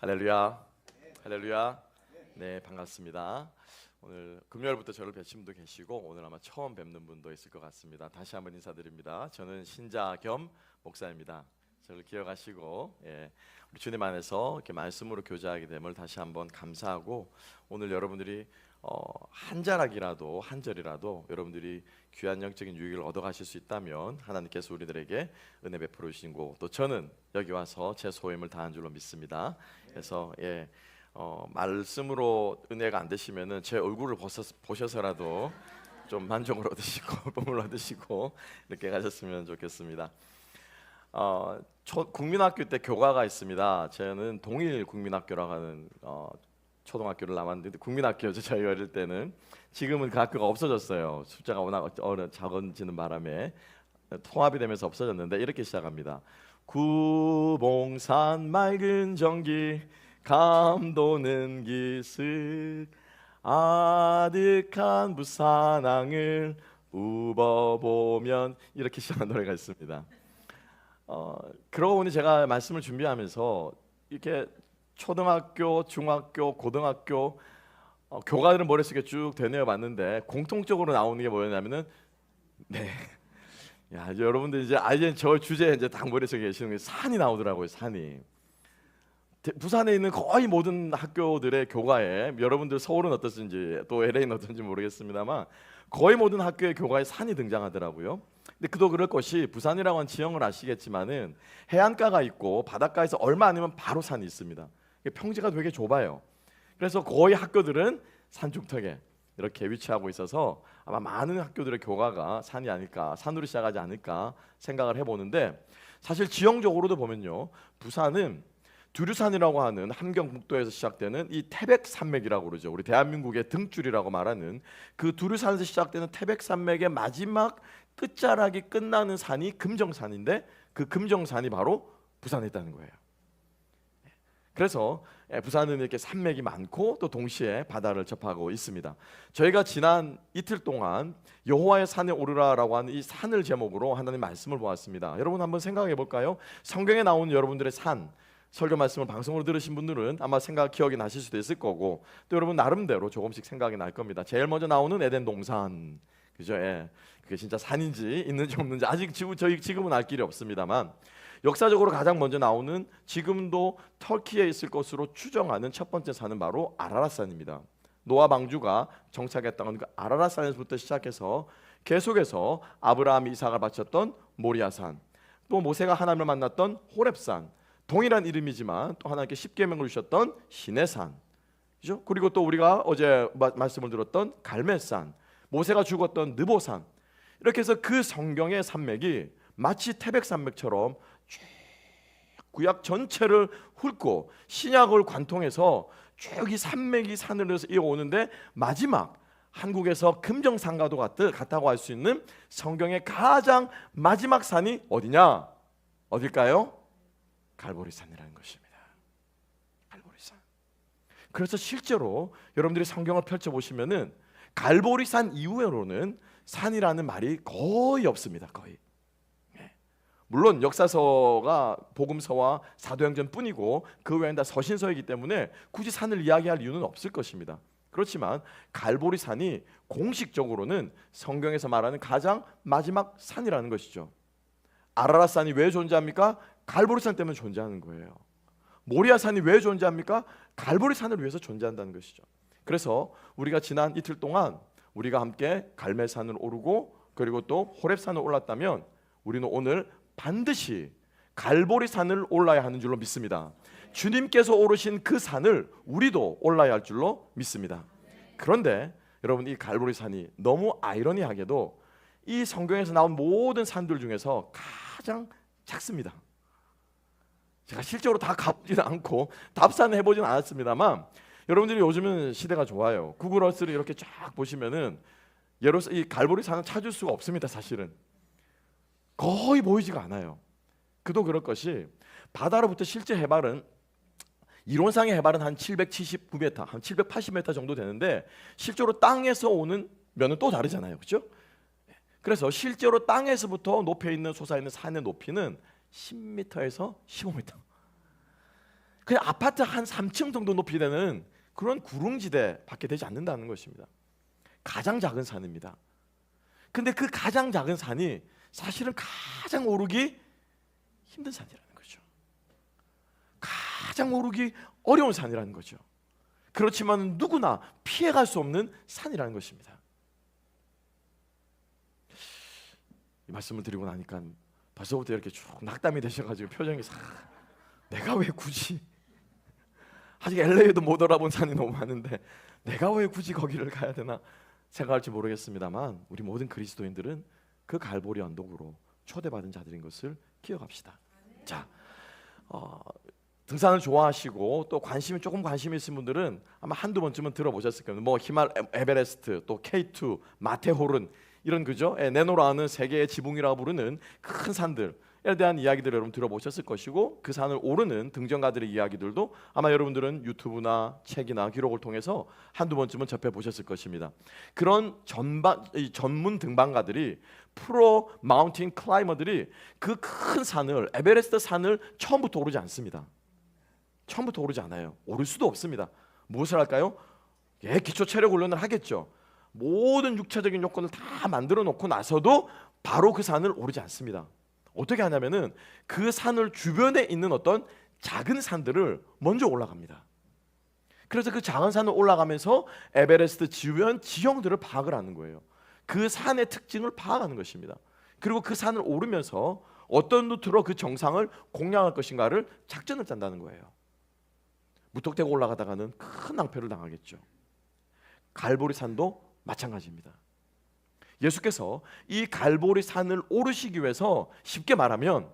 할렐루야, 할렐루야. 네, 반갑습니다. 오늘 금요일부터 저를 뵈신 분도 계시고 오늘 아마 처음 뵙는 분도 있을 것 같습니다. 다시 한번 인사드립니다. 저는 신자 겸 목사입니다. 저를 기억하시고 우리 주님 안에서 이렇게 말씀으로 교제하게 됨을 다시 한번 감사하고, 오늘 여러분들이 한 자락이라도 한 절이라도 여러분들이 귀한 영적인 유익을 얻어가실 수 있다면 하나님께서 우리들에게 은혜 베풀어 주시고, 또 저는 여기 와서 제 소임을 다한 줄로 믿습니다. 그래서 말씀으로 은혜가 안 되시면은 제 얼굴을 보셔서라도 좀 만족을 얻으시고 쁨을 얻으시고 이렇게 가셨으면 좋겠습니다. 국민학교 때 교과가 있습니다. 저는 동일 국민학교라고 하는 초등학교를 나왔는데, 국민학교죠 저희 어릴 때는. 지금은 그 학교가 없어졌어요. 숫자가 워낙 작아지는 바람에 통합이 되면서 없어졌는데, 이렇게 시작합니다. 구봉산 맑은 정기 감도는 기슭 아득한 부산항을 우버보면, 이렇게 시작한 노래가 있습니다. 그러고 보니 제가 말씀을 준비하면서 이렇게 초등학교, 중학교, 고등학교 교과들은 머릿속에 쭉 되뇌어 봤는데 공통적으로 나오는 게 뭐였냐면은 이제 여러분들 이제 저 주제에 이제 딱 머릿속에 계시는 게 산이 나오더라고요. 산이. 부산에 있는 거의 모든 학교들의 교과에, 여러분들 서울은 어떻든지 또 LA는 어떤지 모르겠습니다만 거의 모든 학교의 교과에 산이 등장하더라고요. 근데 그도 그럴 것이, 부산이라고 하는 지형을 아시겠지만은 해안가가 있고 바닷가에서 얼마 아니면 바로 산이 있습니다. 평지가 되게 좁아요. 그래서 거의 학교들은 산중턱에 이렇게 위치하고 있어서 아마 많은 학교들의 교과가 산이 아닐까, 산으로 시작하지 않을까 생각을 해보는데, 사실 지형적으로도 보면요, 부산은 두류산이라고 하는 함경북도에서 시작되는 이 태백산맥이라고 그러죠. 우리 대한민국의 등줄이라고 말하는 그 두류산에서 시작되는 태백산맥의 마지막 끝자락이 끝나는 산이 금정산인데, 그 금정산이 바로 부산에 있다는 거예요. 그래서 부산은 이렇게 산맥이 많고 또 동시에 바다를 접하고 있습니다. 저희가 지난 이틀 동안 여호와의 산에 오르라라고 하는 이 산을 제목으로 하나님 말씀을 보았습니다. 여러분 한번 생각해 볼까요? 성경에 나오는 여러분들의 산, 설교 말씀을 방송으로 들으신 분들은 아마 기억이 나실 수도 있을 거고, 또 여러분 나름대로 조금씩 생각이 날 겁니다. 제일 먼저 나오는 에덴 동산, 그죠? 그게 진짜 산인지 있는지 없는지 아직 지금은 알 길이 없습니다만, 역사적으로 가장 먼저 나오는, 지금도 터키에 있을 것으로 추정하는 첫 번째 산은 바로 아라랏산입니다. 노아 방주가 정착했던 그 아라랏산에서부터 시작해서 계속해서 아브라함이 이삭을 바쳤던 모리아산, 또 모세가 하나님을 만났던 호렙산, 동일한 이름이지만 또 하나님께 십계명을 주셨던 시내산, 그죠? 그리고 또 우리가 어제 말씀을 들었던 갈멜산, 모세가 죽었던 느보산, 이렇게 해서 그 성경의 산맥이 마치 태백산맥처럼 쭉 구약 전체를 훑고 신약을 관통해서 쭉 이 산맥이 산을 이어오는데, 마지막 한국에서 금정산과도 같다고 할 수 있는 성경의 가장 마지막 산이 어디냐? 어딜까요? 갈보리산이라는 것입니다. 갈보리산. 그래서 실제로 여러분들이 성경을 펼쳐보시면은 갈보리산 이후로는 산이라는 말이 거의 없습니다. 거의. 물론 역사서가 복음서와 사도행전뿐이고 그 외에는 다 서신서이기 때문에 굳이 산을 이야기할 이유는 없을 것입니다. 그렇지만 갈보리산이 공식적으로는 성경에서 말하는 가장 마지막 산이라는 것이죠. 아라랏산이 왜 존재합니까? 갈보리산 때문에 존재하는 거예요. 모리아산이 왜 존재합니까? 갈보리산을 위해서 존재한다는 것이죠. 그래서 우리가 지난 이틀 동안 우리가 함께 갈멜산을 오르고 그리고 또 호렙산을 올랐다면, 우리는 오늘 반드시 갈보리산을 올라야 하는 줄로 믿습니다. 주님께서 오르신 그 산을 우리도 올라야 할 줄로 믿습니다. 그런데 여러분, 이 갈보리산이 너무 아이러니하게도 이 성경에서 나온 모든 산들 중에서 가장 작습니다. 제가 실제로 다 가보지는 않고 답사는 해보지는 않았습니다만, 여러분들이 요즘은 시대가 좋아요. 구글 어스를 이렇게 쫙 보시면은 이 갈보리산은 찾을 수가 없습니다. 사실은 거의 보이지가 않아요. 그도 그럴 것이, 바다로부터 실제 해발은, 이론상의 해발은 한 779m, 한 780m 정도 되는데, 실제로 땅에서 오는 면은 또 다르잖아요. 그렇죠? 그래서 실제로 땅에서부터 높여 있는 솟아있는 산의 높이는 10m에서 15m. 그냥 아파트 한 3층 정도 높이 되는 그런 구릉지대밖에 되지 않는다는 것입니다. 가장 작은 산입니다. 근데 그 가장 작은 산이 사실은 가장 오르기 힘든 산이라는 거죠. 가장 오르기 어려운 산이라는 거죠. 그렇지만 누구나 피해갈 수 없는 산이라는 것입니다. 이 말씀을 드리고 나니까 벌써부터 이렇게 쭉 낙담이 되셔가지고 표정이 내가 왜 굳이, 아직 LA에도 못 알아본 산이 너무 많은데 내가 왜 굳이 거기를 가야 되나 생각할지 모르겠습니다만, 우리 모든 그리스도인들은 그 갈보리 언덕으로 초대받은 자들인 것을 기억합시다. 자, 등산을 좋아하시고 또 조금 관심이 있으신 분들은 아마 한두 번쯤은 들어보셨을 겁니다. 뭐 에베레스트, 또 K2, 마테호른, 이런 그죠? 네노라는 세계의 지붕이라고 부르는 큰 산들에 대한 이야기들을 여러분 들어보셨을 것이고, 그 산을 오르는 등정가들의 이야기들도 아마 여러분들은 유튜브나 책이나 기록을 통해서 한두 번쯤은 접해보셨을 것입니다. 그런 전문 등반가들이, 프로 마운틴 클라이머들이 그 큰 산을, 에베레스트 산을 처음부터 오르지 않습니다. 처음부터 오르지 않아요. 오를 수도 없습니다. 무엇을 할까요? 기초 체력 훈련을 하겠죠. 모든 육체적인 요건을 다 만들어 놓고 나서도 바로 그 산을 오르지 않습니다. 어떻게 하냐면은 그 산을 주변에 있는 어떤 작은 산들을 먼저 올라갑니다. 그래서 그 작은 산을 올라가면서 에베레스트 주변 지형들을 파악을 하는 거예요. 그 산의 특징을 파악하는 것입니다. 그리고 그 산을 오르면서 어떤 루트로 그 정상을 공략할 것인가를 작전을 짠다는 거예요. 무턱대고 올라가다가는 큰 낭패를 당하겠죠. 갈보리 산도 마찬가지입니다. 예수께서 이 갈보리 산을 오르시기 위해서 쉽게 말하면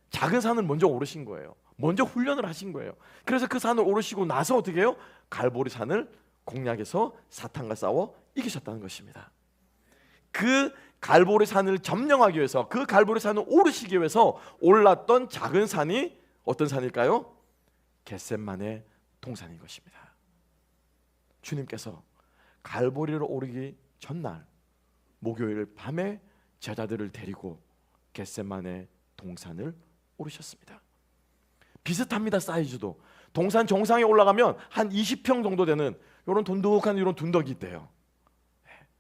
작은 산을 먼저 오르신 거예요. 먼저 훈련을 하신 거예요. 그래서 그 산을 오르시고 나서 어떻게 해요? 갈보리 산을 공략해서 사탄과 싸워 이기셨다는 것입니다. 그 갈보리 산을 점령하기 위해서, 그 갈보리 산을 오르시기 위해서 올랐던 작은 산이 어떤 산일까요? 겟셋만의 동산인 것입니다. 주님께서 갈보리를 오르기 전날 목요일 밤에 제자들을 데리고 겟셋만의 동산을 오르셨습니다. 비슷합니다. 사이즈도. 동산 정상에 올라가면 한 20평 정도 되는 이런 돈독한 이런 둔덕이 있대요.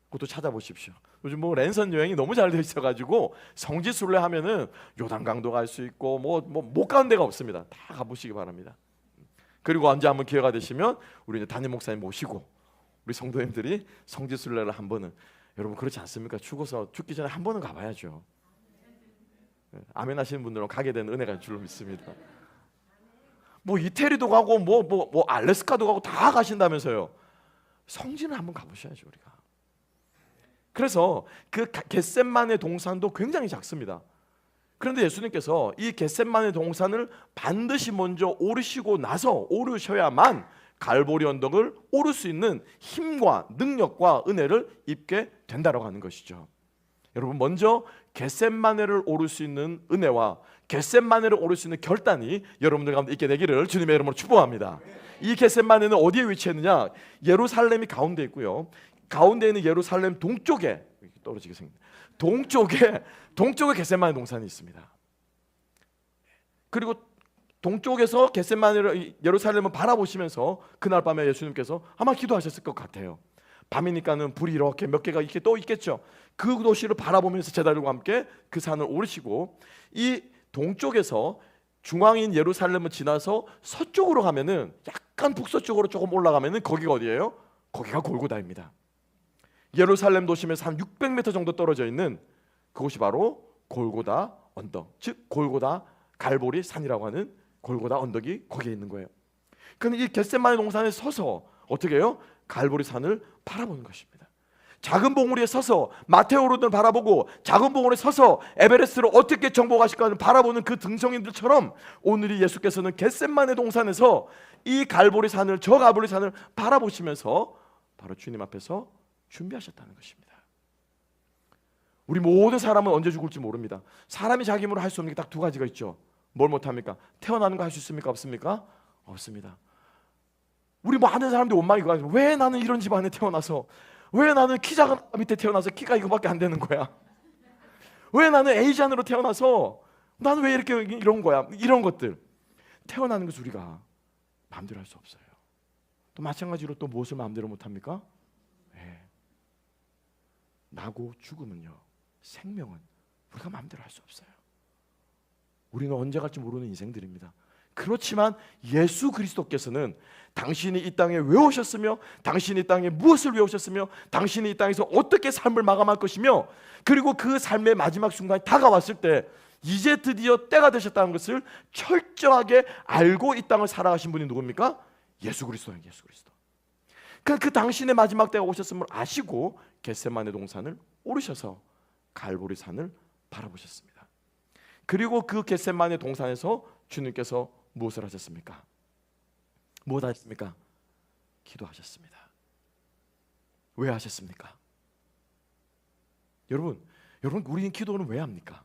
그것도 찾아보십시오. 요즘 뭐 랜선 여행이 너무 잘 돼 있어가지고 성지순례 하면은 요단강도 갈 수 있고 못 가는 데가 없습니다. 다 가보시기 바랍니다. 그리고 언제 한번 기회가 되시면 우리 이제 담임 목사님 모시고 우리 성도님들이 성지순례를 한 번은, 여러분 그렇지 않습니까? 죽기 전에 한 번은 가봐야죠. 아멘 하시는 분들은 가게 되는 은혜가 줄로 믿습니다. 뭐 이태리도 가고 뭐 알래스카도 가고 다 가신다면서요. 성지는 한번 가보셔야죠 우리가. 그래서 그 겟셋만의 동산도 굉장히 작습니다. 그런데 예수님께서 이 겟셋만의 동산을 반드시 먼저 오르시고 나서 오르셔야만 갈보리 언덕을 오를 수 있는 힘과 능력과 은혜를 입게 된다라고 하는 것이죠. 여러분, 먼저 겟셋마네를 오를 수 있는 은혜와 겟셋마네를 오를 수 있는 결단이 여러분들 가운데 있게 되기를 주님의 이름으로 축복합니다. 이 겟셋마네는 어디에 위치했느냐? 예루살렘이 가운데 있고요. 가운데 있는 예루살렘 동쪽에 떨어지게 생깁니다. 동쪽에 겟셋마네 동산이 있습니다. 그리고 동쪽에서 겟셋마네를, 예루살렘을 바라보시면서 그날 밤에 예수님께서 아마 기도하셨을 것 같아요. 밤이니까는 불이 이렇게 몇 개가 이렇게 또 있겠죠. 그 도시를 바라보면서 제자들과 함께 그 산을 오르시고, 이 동쪽에서 중앙인 예루살렘을 지나서 서쪽으로 가면은, 약간 북서쪽으로 조금 올라가면은 거기가 어디예요? 거기가 골고다입니다. 예루살렘 도심에서 한 600m 정도 떨어져 있는 그곳이 바로 골고다 언덕, 즉 골고다 갈보리 산이라고 하는 골고다 언덕이 거기에 있는 거예요. 그런데 이 겟셋마네 동산에 서서 어떻게 해요? 갈보리 산을 바라보는 것입니다. 작은 봉우리에 서서 마테오로를 바라보고, 작은 봉우리에 서서 에베레스트를 어떻게 정복하실까 바라보는 그 등성인들처럼 오늘 예수께서는 겟셋마네 동산에서 이 갈보리 산을, 저 갈보리 산을 바라보시면서 바로 주님 앞에서 준비하셨다는 것입니다. 우리 모든 사람은 언제 죽을지 모릅니다. 사람이 자기 힘으로 할 수 없는 게 딱 두 가지가 있죠. 뭘 못합니까? 태어나는 거 할 수 있습니까? 없습니까? 없습니다. 우리 많은 사람들이 원망이 그거예요. 왜 나는 이런 집안에 태어나서, 왜 나는 키 작은 밑에 태어나서 키가 이거밖에 안 되는 거야? 왜 나는 에이지안으로 태어나서 나는 왜 이렇게 이런 거야? 이런 것들. 태어나는 것은 우리가 마음대로 할 수 없어요. 또 마찬가지로 또 무엇을 마음대로 못합니까? 나고 죽음은요, 생명은 우리가 마음대로 할 수 없어요. 우리는 언제 갈지 모르는 인생들입니다. 그렇지만 예수 그리스도께서는 당신이 이 땅에 왜 오셨으며, 당신이 이 땅에 무엇을 위해 오셨으며, 당신이 이 땅에서 어떻게 삶을 마감할 것이며, 그리고 그 삶의 마지막 순간이 다가왔을 때 이제 드디어 때가 되셨다는 것을 철저하게 알고 이 땅을 살아가신 분이 누굽니까? 예수 그리스도예요. 예수 그리스도. 그 당신의 마지막 때가 오셨음을 아시고 겟세마네 동산을 오르셔서 갈보리 산을 바라보셨습니다. 그리고 그 겟세마네 동산에서 주님께서 무엇을 하셨습니까? 무엇 하셨습니까? 기도하셨습니다. 왜 하셨습니까? 여러분 우리는 기도는 왜 합니까?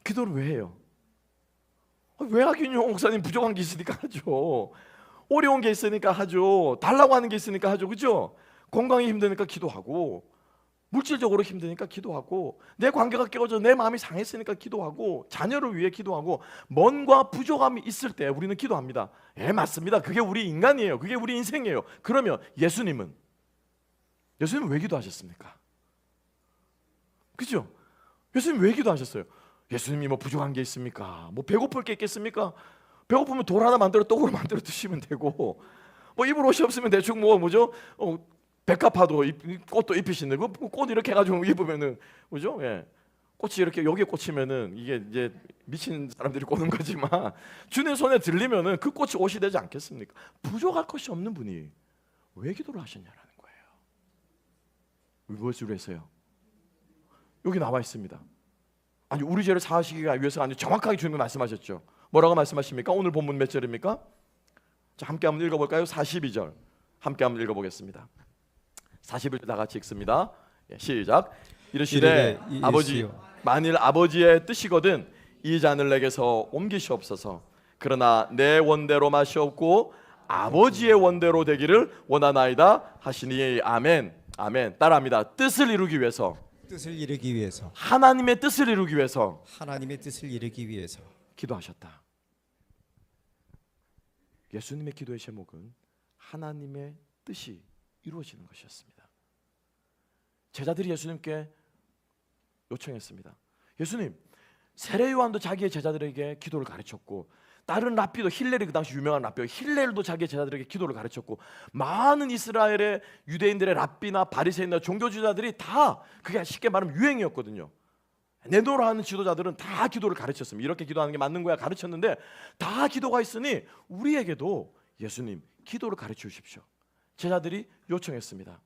기도를 왜 해요? 왜 하긴요? 목사님 부족한 게 있으니까 하죠. 어려운 게 있으니까 하죠. 달라고 하는 게 있으니까 하죠. 그죠? 건강이 힘드니까 기도하고, 물질적으로 힘드니까 기도하고, 내 관계가 깨어져 내 마음이 상했으니까 기도하고, 자녀를 위해 기도하고, 뭔가 부족함이 있을 때 우리는 기도합니다. 맞습니다. 그게 우리 인간이에요. 그게 우리 인생이에요. 그러면 예수님은 왜 기도하셨습니까? 그죠? 예수님 왜 기도하셨어요? 예수님이 뭐 부족한 게 있습니까? 뭐 배고플 게 있겠습니까? 배고프면 돌 하나 만들어 떡으로 만들어 드시면 되고, 뭐 입을 옷이 없으면 대충 뭐죠? 백합화도 꽃도 입히시는 꽃 이렇게 해가지고 입으면은 뭐죠? 꽃이 이렇게 여기에 꽂히면은 이게 이제 미친 사람들이 꽂는 거지만 주님 손에 들리면은 그 꽃이 옷이 되지 않겠습니까? 부족할 것이 없는 분이 왜 기도를 하셨냐라는 거예요. 무엇을 위해서요? 여기 나와 있습니다. 아니 우리 죄를 사하시기 위해서가 아니라 정확하게 주님이 말씀하셨죠. 뭐라고 말씀하십니까? 오늘 본문 몇 절입니까? 자, 함께 한번 읽어볼까요? 42절 함께 한번 읽어보겠습니다. 41절 다 같이 읽습니다. 시작. 이르시되 아버지, 만일 아버지의 뜻이거든 이 잔을 내게서 옮기시옵소서. 그러나 내 원대로 마시옵고 아버지의 원대로 되기를 원하나이다 하시니 아멘. 아멘. 따라합니다. 뜻을 이루기 위해서, 하나님의 뜻을 이루기 위해서, 기도하셨다. 예수님의 기도의 제목은 하나님의 뜻이 이루어지는 것이었습니다. 제자들이 예수님께 요청했습니다. 예수님, 세례 요한도 자기의 제자들에게 기도를 가르쳤고, 다른 랍비도 힐렐이 그 당시 유명한 랍비요, 힐렐도 자기의 제자들에게 기도를 가르쳤고, 많은 이스라엘의 유대인들의 랍비나 바리새인이나 종교주의자들이 다 그게 쉽게 말하면 유행이었거든요. 내노라 하는 지도자들은 다 기도를 가르쳤습니다. 이렇게 기도하는 게 맞는 거야 가르쳤는데, 다 기도가 있으니 우리에게도 예수님 기도를 가르쳐 주십시오. 제자들이 요청했습니다.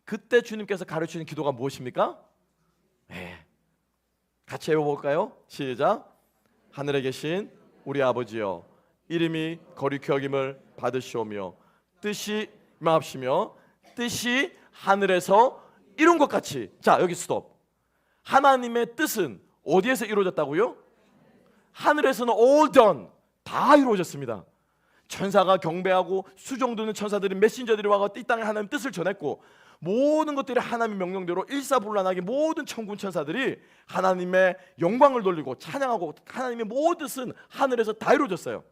그때 주님께서 가르치는 기도가 무엇입니까? 같이 해볼까요? 시작. 하늘에 계신 우리 아버지여, 이름이 거룩히 여김을 받으시오며 뜻이 임하옵시며 뜻이 하늘에서 이룬 것 같이. 자, 여기 스톱. 하나님의 뜻은 어디에서 이루어졌다고요? 하늘에서는 all done, 다 이루어졌습니다. 천사가 경배하고 수종드는 천사들이 메신저들이 와서 이 땅에 하나님의 뜻을 전했고, 모든 것들이 하나님의 명령대로 일사불란하게 모든 천군 천사들이 하나님의 영광을 돌리고 찬양하고, 하나님의 모든 뜻은 하늘에서 다 이루어졌어요.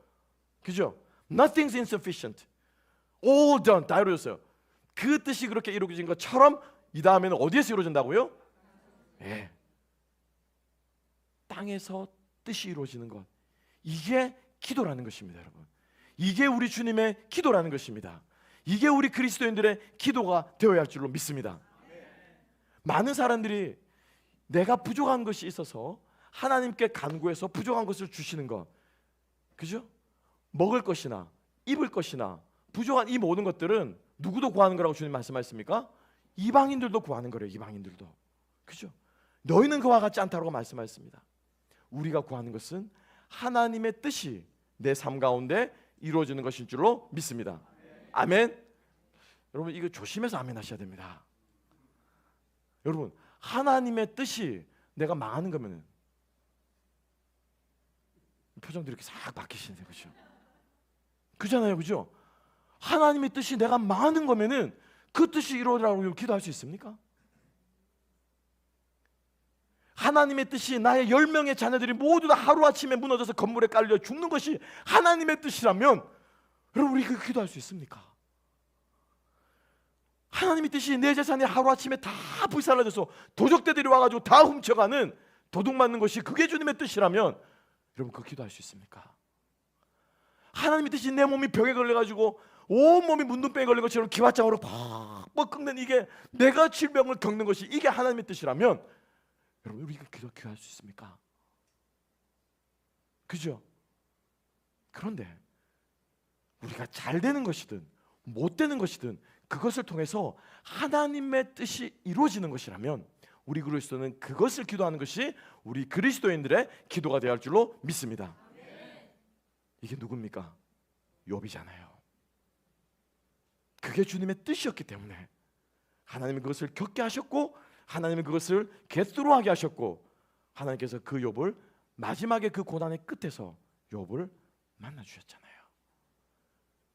그죠? Nothing's insufficient, all done, 다 이루어졌어요. 그 뜻이 그렇게 이루어진 것처럼 이 다음에는 어디에서 이루어진다고요? 땅에서 뜻이 이루어지는 것, 이게 기도라는 것입니다. 여러분, 이게 우리 주님의 기도라는 것입니다. 이게 우리 그리스도인들의 기도가 되어야 할 줄로 믿습니다. 많은 사람들이 내가 부족한 것이 있어서 하나님께 간구해서 부족한 것을 주시는 것, 그죠? 먹을 것이나 입을 것이나 부족한 이 모든 것들은 누구도 구하는 거라고 주님 말씀하셨습니까? 이방인들도 구하는 거래요. 이방인들도. 그죠? 너희는 그와 같지 않다고 말씀하셨습니다. 우리가 구하는 것은 하나님의 뜻이 내 삶 가운데 이루어지는 것인 줄로 믿습니다. 아멘. 여러분, 이거 조심해서 아멘 하셔야 됩니다. 여러분, 하나님의 뜻이 내가 망하는 거면은, 표정들이 이렇게 싹 바뀌시네요. 그죠? 그잖아요. 그죠? 하나님의 뜻이 내가 망하는 거면은 그 뜻이 이루어지라고 기도할 수 있습니까? 하나님의 뜻이 나의 10명의 자녀들이 모두 다 하루아침에 무너져서 건물에 깔려 죽는 것이 하나님의 뜻이라면 여러분, 우리 그 기도할 수 있습니까? 하나님의 뜻이 내 재산이 하루아침에 다 불살라져서 도적대들이 와가지고 다 훔쳐가는, 도둑 맞는 것이 그게 주님의 뜻이라면 여러분, 그 기도할 수 있습니까? 하나님의 뜻이 내 몸이 병에 걸려가지고 온몸이 문둥병에 걸린 것처럼 기왓장으로 팍 끓는, 이게 내가 질병을 겪는 것이 이게 하나님의 뜻이라면 여러분, 우리가 기도할 수 있습니까? 그죠? 그런데 우리가 잘 되는 것이든 못 되는 것이든 그것을 통해서 하나님의 뜻이 이루어지는 것이라면 우리 그리스도는 그것을 기도하는 것이 우리 그리스도인들의 기도가 되어야 할 줄로 믿습니다. 이게 누굽니까? 욥이잖아요. 그게 주님의 뜻이었기 때문에 하나님이 그것을 겪게 하셨고, 하나님이 그것을 겟스로하게 하셨고, 하나님께서 그 욥을 마지막에 그 고난의 끝에서 욥을 만나 주셨잖아요.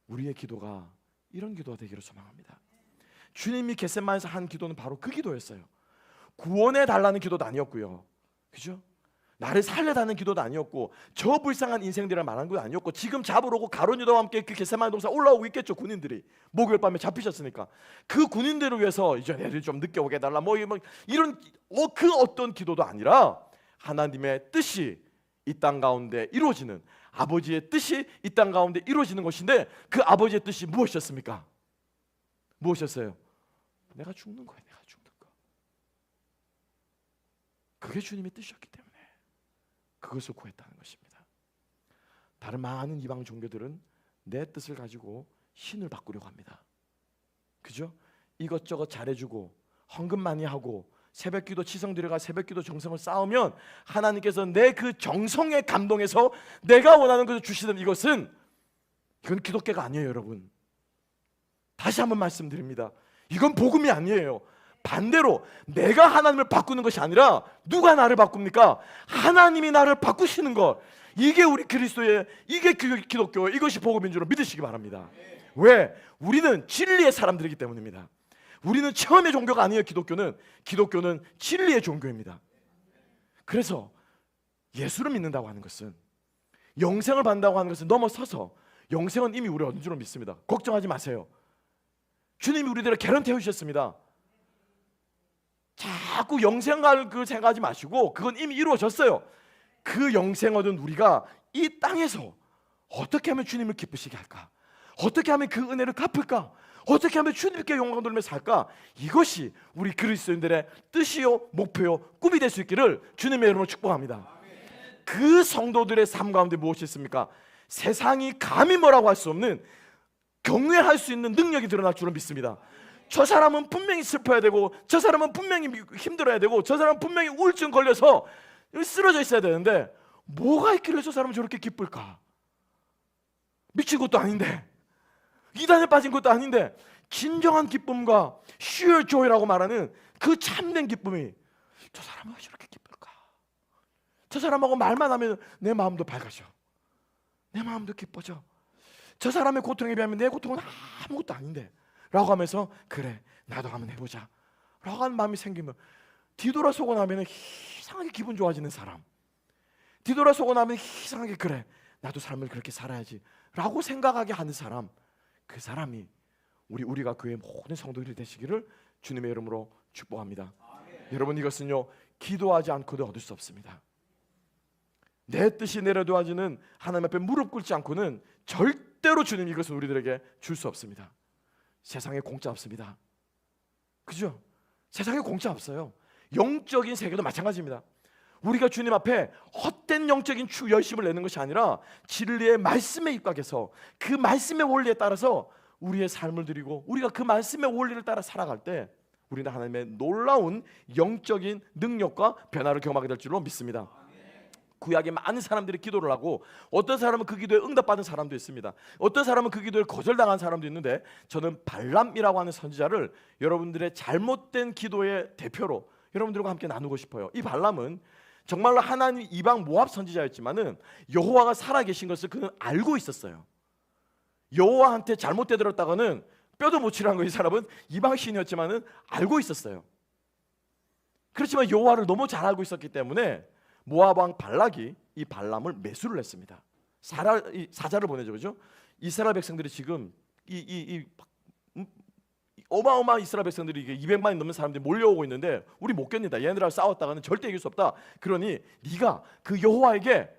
우리의 기도가 이런 기도가 되기를 소망합니다. 주님이 겟세마네에서 한 기도는 바로 그 기도였어요. 구원해 달라는 기도도 아니었고요, 그죠? 나를 살려다는 기도도 아니었고, 저 불쌍한 인생들을 말하는 것도 아니었고, 지금 잡으러 오고 가룟 유다와 함께 그 겟세마네 동산 올라오고 있겠죠. 군인들이 목요일 밤에 잡히셨으니까 그 군인들을 위해서 이제 애들 좀 늦게 오게 해달라, 이런 그 어떤 기도도 아니라 하나님의 뜻이 이 땅 가운데 이루어지는, 아버지의 뜻이 이 땅 가운데 이루어지는 것인데, 그 아버지의 뜻이 무엇이었습니까? 무엇이었어요? 내가 죽는 거야. 내가 죽는 거. 그게 주님의 뜻이었기 때문에 그것을 구했다는 것입니다. 다른 많은 이방 종교들은 내 뜻을 가지고 신을 바꾸려고 합니다. 그죠? 이것저것 잘해주고 헌금 많이 하고 새벽기도 치성드려가 새벽기도 정성을 쌓으면 하나님께서 내 그 정성에 감동해서 내가 원하는 것을 주시는, 이건 기독교가 아니에요. 여러분, 다시 한번 말씀드립니다. 이건 복음이 아니에요. 반대로 내가 하나님을 바꾸는 것이 아니라 누가 나를 바꿉니까? 하나님이 나를 바꾸시는 것, 이게 우리 그리스도의, 이게 기독교, 이것이 복음인 줄 믿으시기 바랍니다. 왜? 우리는 진리의 사람들이기 때문입니다. 우리는 처음의 종교가 아니에요. 기독교는 진리의 종교입니다. 그래서 예수를 믿는다고 하는 것은, 영생을 받는다고 하는 것은 넘어서서, 영생은 이미 우리 얻은 줄로 믿습니다. 걱정하지 마세요. 주님이 우리들을 개런티 해주셨습니다. 자꾸 영생을 생각하지 마시고, 그건 이미 이루어졌어요. 그 영생 얻은 우리가 이 땅에서 어떻게 하면 주님을 기쁘시게 할까? 어떻게 하면 그 은혜를 갚을까? 어떻게 하면 주님께 영광 돌리며 살까? 이것이 우리 그리스도인들의 뜻이요, 목표요, 꿈이 될 수 있기를 주님의 이름으로 축복합니다. 그 성도들의 삶 가운데 무엇이 있습니까? 세상이 감히 뭐라고 할 수 없는, 경외할 수 있는 능력이 드러날 줄로 믿습니다. 저 사람은 분명히 슬퍼야 되고, 저 사람은 분명히 힘들어야 되고, 저 사람은 분명히 우울증 걸려서 쓰러져 있어야 되는데, 뭐가 있길래 저 사람은 저렇게 기쁠까? 미친 것도 아닌데, 이단에 빠진 것도 아닌데, 진정한 기쁨과 sheer joy라고 말하는 그 참된 기쁨이, 저 사람은 왜 저렇게 기쁠까? 저 사람하고 말만 하면 내 마음도 밝아져, 내 마음도 기뻐져. 저 사람의 고통에 비하면 내 고통은 아무것도 아닌데 라고 하면서, 그래 나도 한번 해보자 라고 하는 마음이 생기면, 뒤돌아서고 나면 이상하게 기분 좋아지는 사람, 뒤돌아서고 나면 이상하게, 그래 나도 삶을 그렇게 살아야지 라고 생각하게 하는 사람, 그 사람이 우리가 그의 모든 성도들이 되시기를 주님의 이름으로 축복합니다. 여러분, 이것은요, 기도하지 않고도 얻을 수 없습니다. 내 뜻이 내려도와지는 하나님 앞에 무릎 꿇지 않고는 절대로 주님 이것을 우리들에게 줄 수 없습니다. 세상에 공짜 없습니다. 그죠? 세상에 공짜 없어요. 영적인 세계도 마찬가지입니다. 우리가 주님 앞에 헛된 영적인 열심을 내는 것이 아니라 진리의 말씀에 입각해서 그 말씀의 원리에 따라서 우리의 삶을 드리고, 우리가 그 말씀의 원리를 따라 살아갈 때 우리는 하나님의 놀라운 영적인 능력과 변화를 경험하게 될 줄로 믿습니다. 구약에 많은 사람들이 기도를 하고, 어떤 사람은 그 기도에 응답받은 사람도 있습니다. 어떤 사람은 그 기도에 거절당한 사람도 있는데, 저는 발람이라고 하는 선지자를 여러분들의 잘못된 기도의 대표로 여러분들과 함께 나누고 싶어요. 이 발람은 정말로 하나님 이방 모압 선지자였지만은 여호와가 살아계신 것을 그는 알고 있었어요. 여호와한테 잘못 되들었다가는 뼈도 못 치라는 거, 이 사람은 이방 신이었지만은 알고 있었어요. 그렇지만 여호와를 너무 잘 알고 있었기 때문에 모압 왕 발락이 이 발람을 매수를 했습니다. 사자를 보내죠, 그죠? 이스라엘 백성들이 지금 이 어마어마한 이스라엘 백성들이 이게 200만이 넘는 사람들이 몰려오고 있는데 우리 못 견딘다. 얘네들하고 싸웠다가는 절대 이길 수 없다. 그러니 네가 그 여호와에게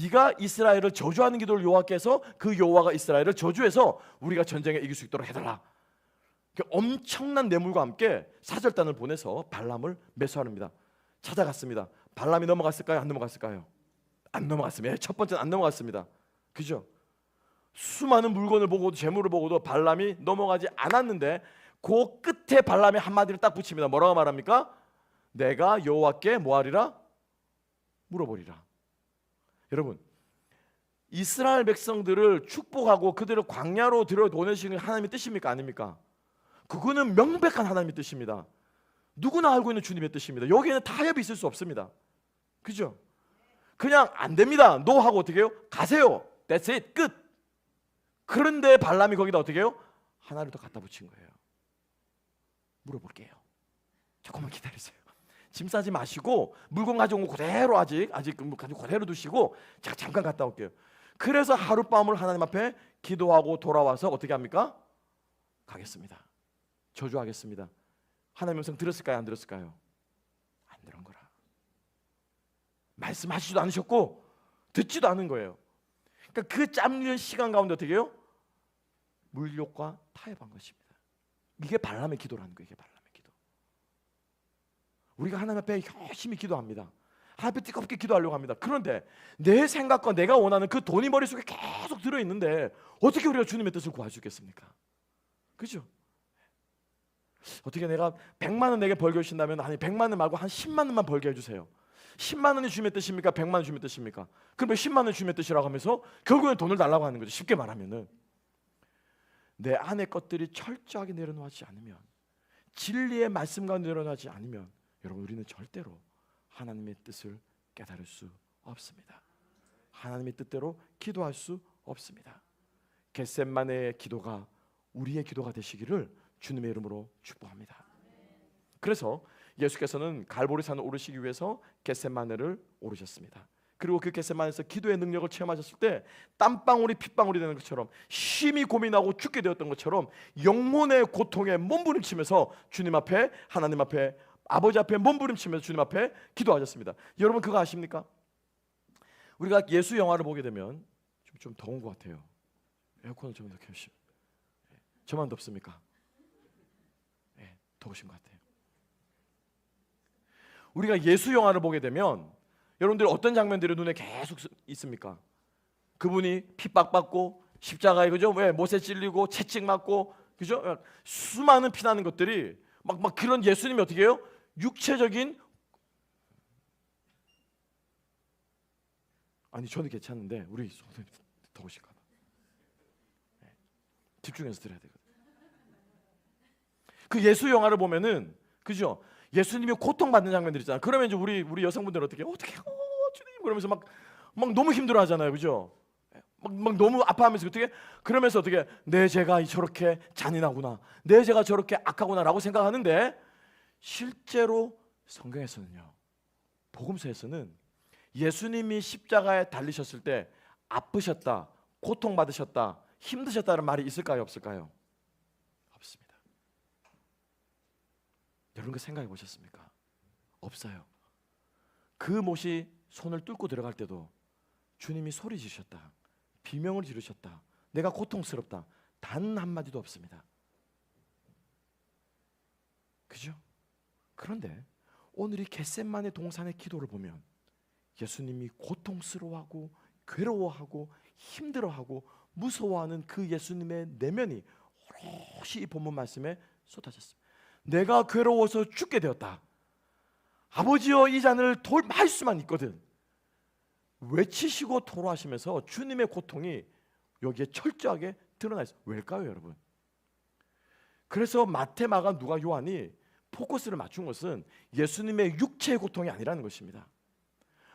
네가 이스라엘을 저주하는 기도를 여호와께서 그 여호와가 이스라엘을 저주해서 우리가 전쟁에 이길 수 있도록 해달라. 엄청난 뇌물과 함께 사절단을 보내서 발람을 매수합니다. 찾아갔습니다. 발람이 넘어갔을까요? 안 넘어갔을까요? 안 넘어갔습니다. 첫 번째는 안 넘어갔습니다. 그죠? 수많은 물건을 보고도 재물을 보고도 발람이 넘어가지 않았는데 그 끝에 발람이 한마디를 딱 붙입니다. 뭐라고 말합니까? 내가 여호와께 뭐하리라? 물어보리라. 여러분, 이스라엘 백성들을 축복하고 그들을 광야로 들여보내시는 하나님의 뜻입니까? 아닙니까? 그거는 명백한 하나님의 뜻입니다. 누구나 알고 있는 주님의 뜻입니다. 여기에는 타협이 있을 수 없습니다. 그죠? 그냥 안 됩니다. 노 하고 어떻게 해요? 가세요. That's it. 끝. 그런데 발람이 거기다 어떻게 해요? 하나를 더 갖다 붙인 거예요. 물어볼게요. 조금만 기다리세요. 짐 싸지 마시고 물건 가져온 거 그대로 아직 그대로 두시고 제가 잠깐 갔다 올게요. 그래서 하룻밤을 하나님 앞에 기도하고 돌아와서 어떻게 합니까? 가겠습니다. 저주하겠습니다. 하나님의 음성 들었을까요? 안 들었을까요? 안 들은 거라. 말씀하시지도 않으셨고 듣지도 않은 거예요. 그러니까 그 짧은 시간 가운데 어떻게 해요? 물욕과 타협한 것입니다. 이게 발람의 기도라는 거예요. 이게 발람의 기도. 우리가 하나님 앞에 열심히 기도합니다. 하나님 앞에 뜨겁게 기도하려고 합니다. 그런데 내 생각과 내가 원하는 그 돈이 머릿속에 계속 들어있는데 어떻게 우리가 주님의 뜻을 구할 수 있겠습니까? 그죠? 어떻게 내가 100만 원 내게 벌게 해주신다면 아니 100만 원 말고 한 10만 원만 벌게 해주세요. 10만 원이 주님의 뜻입니까? 100만 원이 주님의 뜻입니까? 그러면 10만 원이 주님의 뜻이라고 하면서 결국엔 돈을 달라고 하는 거죠. 쉽게 말하면은 내 안의 것들이 철저하게 내려놓지 않으면, 진리의 말씀과 내려놓지 않으면 여러분 우리는 절대로 하나님의 뜻을 깨달을 수 없습니다. 하나님의 뜻대로 기도할 수 없습니다. 겟셋마네의 기도가 우리의 기도가 되시기를 주님의 이름으로 축복합니다. 그래서 예수께서는 갈보리산을 오르시기 위해서 겟셋마네를 오르셨습니다. 그리고 그 겟셋마네에서 기도의 능력을 체험하셨을 때 땀방울이 핏방울이 되는 것처럼 심히 고민하고 죽게 되었던 것처럼 영혼의 고통에 몸부림치면서 주님 앞에, 하나님 앞에, 아버지 앞에 몸부림치면서 주님 앞에 기도하셨습니다. 여러분 그거 아십니까? 우리가 예수 영화를 보게 되면 좀 더운 것 같아요. 에어컨을 좀 더 켜주시면. 저만 덥습니까? 네, 더우신 것 같아요. 우리가 예수 영화를 보게 되면 여러분들 어떤 장면들이 눈에 계속 있습니까? 그분이 핍박받고 십자가에 그죠? 왜 못에 찔리고 채찍 맞고 그죠? 수많은 피나는 것들이 막 그런 예수님이 어떻게 해요? 육체적인 아니 저는 괜찮은데 우리 선생님 더우실까 봐 네, 집중해서 들어야 되거든요. 그 예수 영화를 보면은 그죠? 예수님이 고통받는 장면들 있잖아요. 그러면 이제 우리 여성분들 어떻게 주님 그러면서 막 너무 힘들어하잖아요, 그죠? 막 너무 아파하면서 어떻게 그러면서 어떻게 내 죄가 저렇게 잔인하구나, 내 죄가 저렇게 악하구나라고 생각하는데 실제로 성경에서는요, 복음서에서는 예수님이 십자가에 달리셨을 때 아프셨다, 고통받으셨다, 힘드셨다는 말이 있을까요, 없을까요? 없습니다. 여러분 그 생각해 보셨습니까? 없어요. 그 못이 손을 뚫고 들어갈 때도 주님이 소리 지르셨다, 비명을 지르셨다, 내가 고통스럽다, 단 한마디도 없습니다. 그죠? 그런데 오늘 이 겟셋마네 동산의 기도를 보면 예수님이 고통스러워하고 괴로워하고 힘들어하고 무서워하는 그 예수님의 내면이 오롯이 이 본문 말씀에 쏟아졌습니다. 내가 괴로워서 죽게 되었다. 아버지여 이 잔을 마실 수만 있거든. 외치시고 토로하시면서 주님의 고통이 여기에 철저하게 드러나 있어요. 왜일까요, 여러분? 그래서 마태, 마가, 누가, 요한이 포커스를 맞춘 것은 예수님의 육체의 고통이 아니라는 것입니다.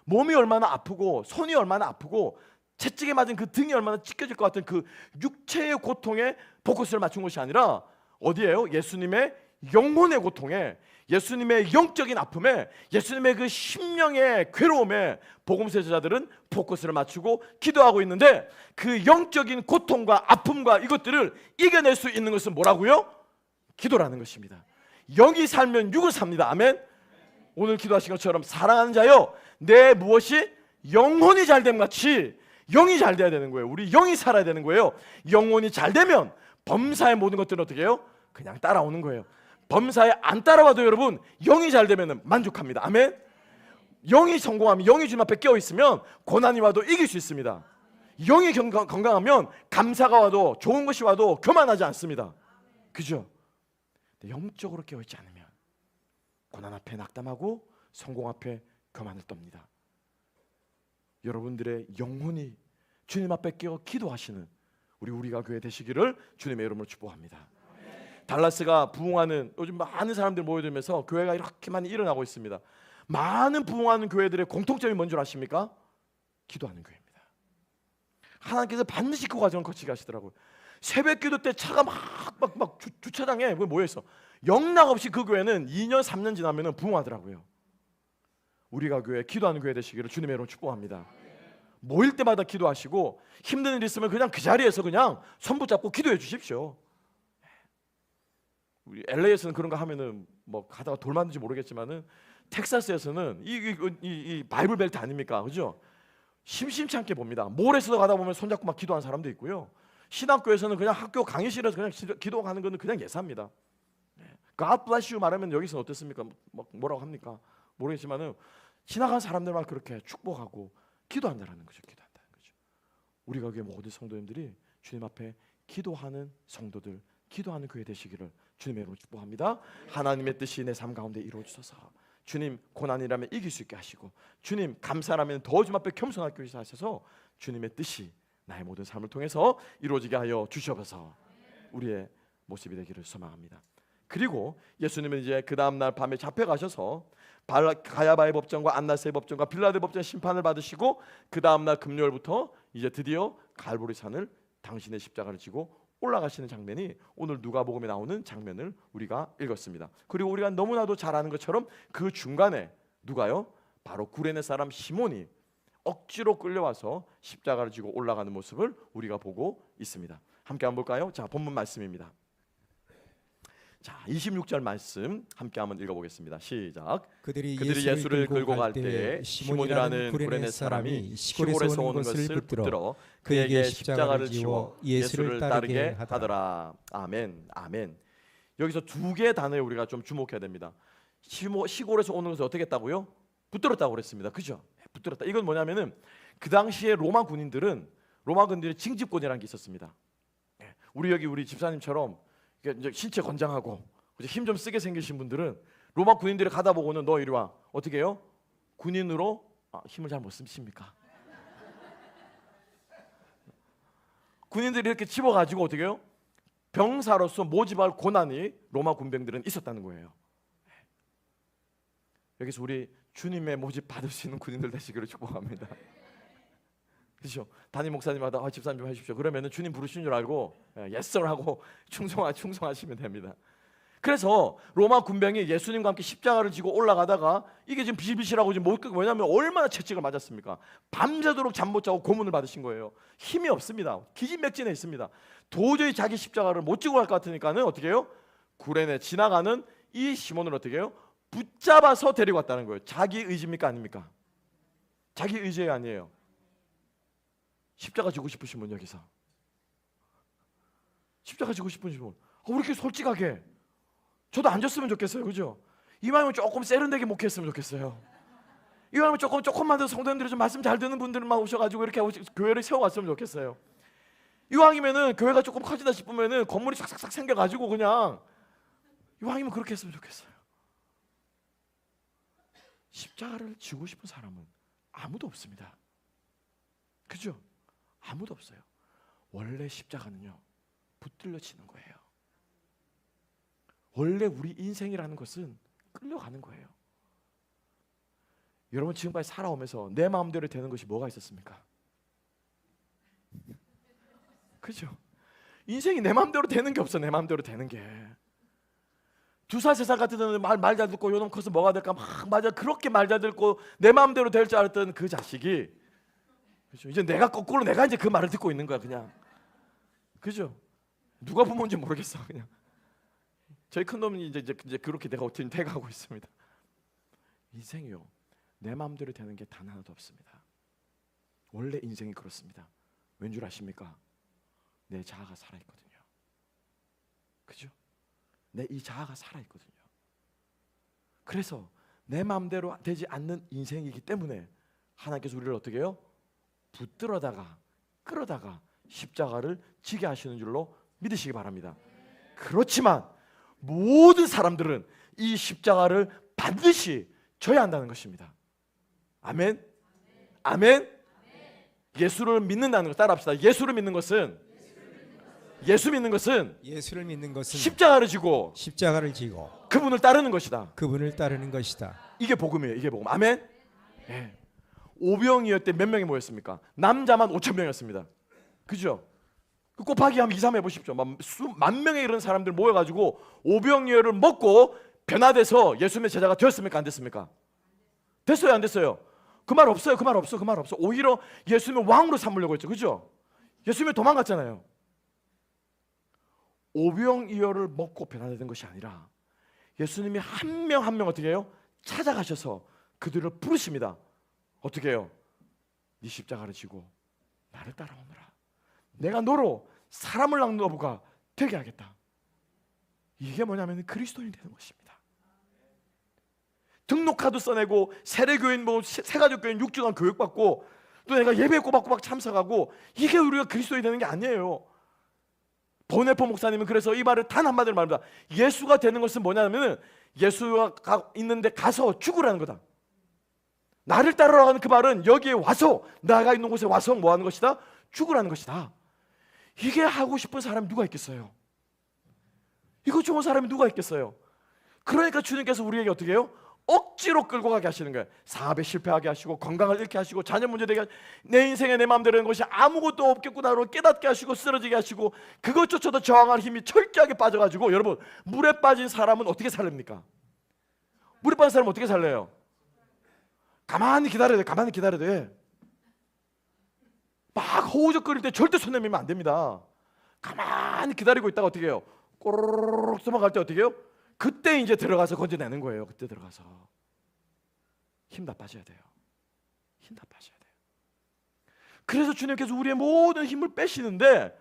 몸이 얼마나 아프고 손이 얼마나 아프고 채찍에 맞은 그 등이 얼마나 찢겨질 것 같은 그 육체의 고통에 포커스를 맞춘 것이 아니라 어디예요? 예수님의 영혼의 고통에, 예수님의 영적인 아픔에, 예수님의 그 심령의 괴로움에 복음서 제자들은 포커스를 맞추고 기도하고 있는데, 그 영적인 고통과 아픔과 이것들을 이겨낼 수 있는 것은 뭐라고요? 기도라는 것입니다. 영이 살면 육은 삽니다. 아멘. 오늘 기도하신 것처럼 사랑하는 자여, 내 무엇이 영혼이 잘됨 같이 영이 잘 돼야 되는 거예요. 우리 영이 살아야 되는 거예요. 영혼이 잘 되면 범사의 모든 것들은 어떻게 해요? 그냥 따라오는 거예요. 범사에 안 따라와도 여러분 영이 잘 되면 만족합니다. 아멘. 영이 성공하면, 영이 주님 앞에 깨어 있으면 고난이 와도 이길 수 있습니다. 영이 건강하면 감사가 와도, 좋은 것이 와도 교만하지 않습니다. 그죠? 영적으로 깨어 있지 않으면 고난 앞에 낙담하고 성공 앞에 교만을 떱니다. 여러분들의 영혼이 주님 앞에 깨어 기도하시는 우리가 교회 되시기를 주님의 이름으로 축복합니다. 달라스가 부흥하는, 요즘 많은 사람들 모여들면서 교회가 이렇게 많이 일어나고 있습니다. 많은 부흥하는 교회들의 공통점이 뭔 줄 아십니까? 기도하는 교회입니다. 하나님께서 반드시 그 과정을 거치게 하시더라고요. 새벽 기도 때 차가 막 주차장에 모여있어. 영락 없이 그 교회는 2년 3년 지나면 부흥하더라고요. 우리가 교회, 기도하는 교회 되시기를 주님의 이름으로 축복합니다. 모일 때마다 기도하시고 힘든 일 있으면 그냥 그 자리에서 그냥 손 붙잡고 기도해 주십시오. 우리 LA에서는 그런 거 하면은 뭐 가다가 돌 맞는지 모르겠지만은 텍사스에서는 이 바이블 벨트 아닙니까? 그죠? 심심치 않게 봅니다. 몰에서 가다 보면 손잡고 막 기도하는 사람도 있고요. 신학교에서는 그냥 학교 강의실에서 그냥 기도하는 거는 그냥 예사입니다. God bless you 말하면 여기서는 어떻습니까? 뭐라고 합니까? 모르겠지만은 지나간 사람들만 그렇게 축복하고 기도한다는 거죠. 기도한다는 거죠. 우리가 교회 모든 성도님들이 주님 앞에 기도하는 성도들, 기도하는 교회 되시기를 주님의 이름으로 축복합니다. 하나님의 뜻이 내 삶 가운데 이루어지소서. 주님, 고난이라면 이길 수 있게 하시고, 주님, 감사라면 더 주님 앞에 겸손하게 하셔서 주님의 뜻이 나의 모든 삶을 통해서 이루어지게 하여 주시옵소서. 우리의 모습이 되기를 소망합니다. 그리고 예수님은 이제 그 다음날 밤에 잡혀가셔서 가야바의 법정과 안나스의 법정과 빌라도의 법정 심판을 받으시고, 그 다음날 금요일부터 이제 드디어 갈보리산을 당신의 십자가를 지고 올라가시는 장면이 오늘 누가복음에 나오는 장면을 우리가 읽었습니다. 그리고 우리가 너무나도 잘 아는 것처럼 그 중간에 누가요? 바로 구레네 사람 시몬이 억지로 끌려와서 십자가를 지고 올라가는 모습을 우리가 보고 있습니다. 함께 한번 볼까요? 자, 본문 말씀입니다. 자, 26절 말씀 함께 한번 읽어보겠습니다. 시작. 그들이 예수를 끌고 갈 때 시몬이라는 구레네 사람이 시골에서 오는 것을 붙들어 그에게 십자가를 지워 예수를 따르게 하더라. 아멘, 아멘. 여기서 두 개의 단어에 우리가 좀 주목해야 됩니다. 시골에서 오는 것을 어떻게 했다고요? 붙들었다고 그랬습니다. 그죠? 붙들었다. 이건 뭐냐면은 그 당시에 로마 군인들이 징집권이라는 게 있었습니다. 우리 여기 우리 집사님처럼 이제 신체 건장하고 힘 좀 쓰게 생기신 분들은 로마 군인들이 가다 보고는 너 이리 와. 어떻게 해요? 군인으로 힘을 잘 못 쓰십니까? 군인들이 이렇게 집어가지고 어떻게 해요? 병사로서 모집할 고난이 로마 군병들은 있었다는 거예요. 여기서 우리 주님의 모집 받을 수 있는 군인들 되시기를 축복합니다. 그렇죠? 담임 목사님마다 집사님 좀 해주십시오. 그러면은 주님 부르신 줄 알고 yes sir 하고 충성하시면 됩니다. 그래서 로마 군병이 예수님과 함께 십자가를 지고 올라가다가 이게 지금 비실비실하고 지금 뭐냐면 얼마나 채찍을 맞았습니까? 밤새도록 잠 못 자고 고문을 받으신 거예요. 힘이 없습니다. 기진맥진해 있습니다. 도저히 자기 십자가를 못 지고 갈 것 같으니까는 어떻게 해요? 구레네 지나가는 이 시몬을 어떻게 해요? 붙잡아서 데리고 왔다는 거예요. 자기 의지입니까 아닙니까? 자기 의지가 아니에요. 십자가 지고 싶으신 분 여기서 십자가 지고 싶으신 분 왜 이렇게 솔직하게 저도 안 졌으면 좋겠어요. 그죠? 이왕이면 조금 세련되게 목회했으면 좋겠어요. 이왕이면 조금만 더 성도님들이 좀 말씀 잘 듣는 분들만 오셔가지고 이렇게 교회를 세워왔으면 좋겠어요. 이왕이면은 교회가 조금 커지다 싶으면은 건물이 싹싹싹 생겨가지고 그냥 이왕이면 그렇게 했으면 좋겠어요. 십자가를 지고 싶은 사람은 아무도 없습니다. 그죠? 아무도 없어요. 원래 십자가는요 붙들려 지는 거예요. 원래 우리 인생이라는 것은 끌려가는 거예요. 여러분 지금까지 살아오면서 내 마음대로 되는 것이 뭐가 있었습니까? 그죠? 인생이 내 마음대로 되는 게 없어. 내 마음대로 되는 게 2살 3살 같은 데는 말 잘 듣고 요놈 커서 뭐가 될까 막 맞아 그렇게 말 잘 듣고 내 마음대로 될 줄 알았던 그 자식이, 그죠? 이제 내가 거꾸로 내가 이제 그 말을 듣고 있는 거야 그냥. 그죠? 누가 부모인지 모르겠어 그냥. 저희 큰 놈이 이제 그렇게 내가 어떻게 돼가고 있습니다. 인생이요, 내 마음대로 되는 게 단 하나도 없습니다. 원래 인생이 그렇습니다. 왠 줄 아십니까? 내 자아가 살아있거든요. 그죠? 내 이 자아가 살아있거든요. 그래서 내 마음대로 되지 않는 인생이기 때문에 하나님께서 우리를 어떻게 해요? 붙들어다가 끌어다가 십자가를 지게 하시는 줄로 믿으시기 바랍니다. 그렇지만 모든 사람들은 이 십자가를 반드시 져야 한다는 것입니다. 아멘? 아멘? 예수를 믿는다는 것 따라합시다. 예수를 믿는 것은 예수를 믿는 것은 십자가를 지고 그분을 따르는 것이다. 이게 복음이에요. 이게 복음. 아멘? 예. 오병이어 때 몇 명이 모였습니까? 남자만 5,000명이었습니다. 그죠? 곱하기 하면 2, 3 해보십시오. 만 명에 이런 사람들 모여가지고 오병이어를 먹고 변화돼서 예수님의 제자가 되었습니까? 안 됐습니까? 됐어요? 안 됐어요? 그 말 없어요. 그 말 없어. 그 말 없어. 오히려 예수님을 왕으로 삼으려고 했죠. 그죠? 예수님이 도망갔잖아요. 오병이어를 먹고 변화된 것이 아니라 예수님이 한 명 한 명 어떻게 해요? 찾아가셔서 그들을 부르십니다. 어떻게 해요? 네 십자가를 지고 나를 따라오너라. 내가 너로 사람을 낳는 어부가 되게 하겠다. 이게 뭐냐면 그리스도인이 되는 것입니다. 등록카드 써내고 세례교인 세가족교인 6주간 교육받고 또 내가 예배에 꼬박꼬박 참석하고 이게 우리가 그리스도인이 되는 게 아니에요. 보네포 목사님은 그래서 이 말을 단 한마디로 말합니다. 예수가 되는 것은 뭐냐면 예수가 있는데 가서 죽으라는 거다. 나를 따르라는 그 말은 여기에 와서 나가 있는 곳에 와서 뭐 하는 것이다? 죽으라는 것이다. 이게 하고 싶은 사람이 누가 있겠어요? 이거 좋은 사람이 누가 있겠어요? 그러니까 주님께서 우리에게 어떻게 해요? 억지로 끌고 가게 하시는 거예요. 사업에 실패하게 하시고 건강을 잃게 하시고 자녀 문제 되게 내 인생에 내 마음대로 되는 것이 아무것도 없겠구나로 깨닫게 하시고 쓰러지게 하시고 그것조차도 저항할 힘이 철저하게 빠져가지고 여러분 물에 빠진 사람은 어떻게 살립니까? 물에 빠진 사람은 어떻게 살려요? 가만히 기다려야 돼. 가만히 기다려야 돼. 막 허우적거릴 때 절대 손 내밀면 안 됩니다. 가만히 기다리고 있다가 어떻게 해요? 꼬르륵 넘어갈 때 어떻게 해요? 그때 이제 들어가서 건져내는 거예요. 그때 들어가서 힘 다 빠져야 돼요. 힘 다 빠져야 돼요. 그래서 주님께서 우리의 모든 힘을 빼시는데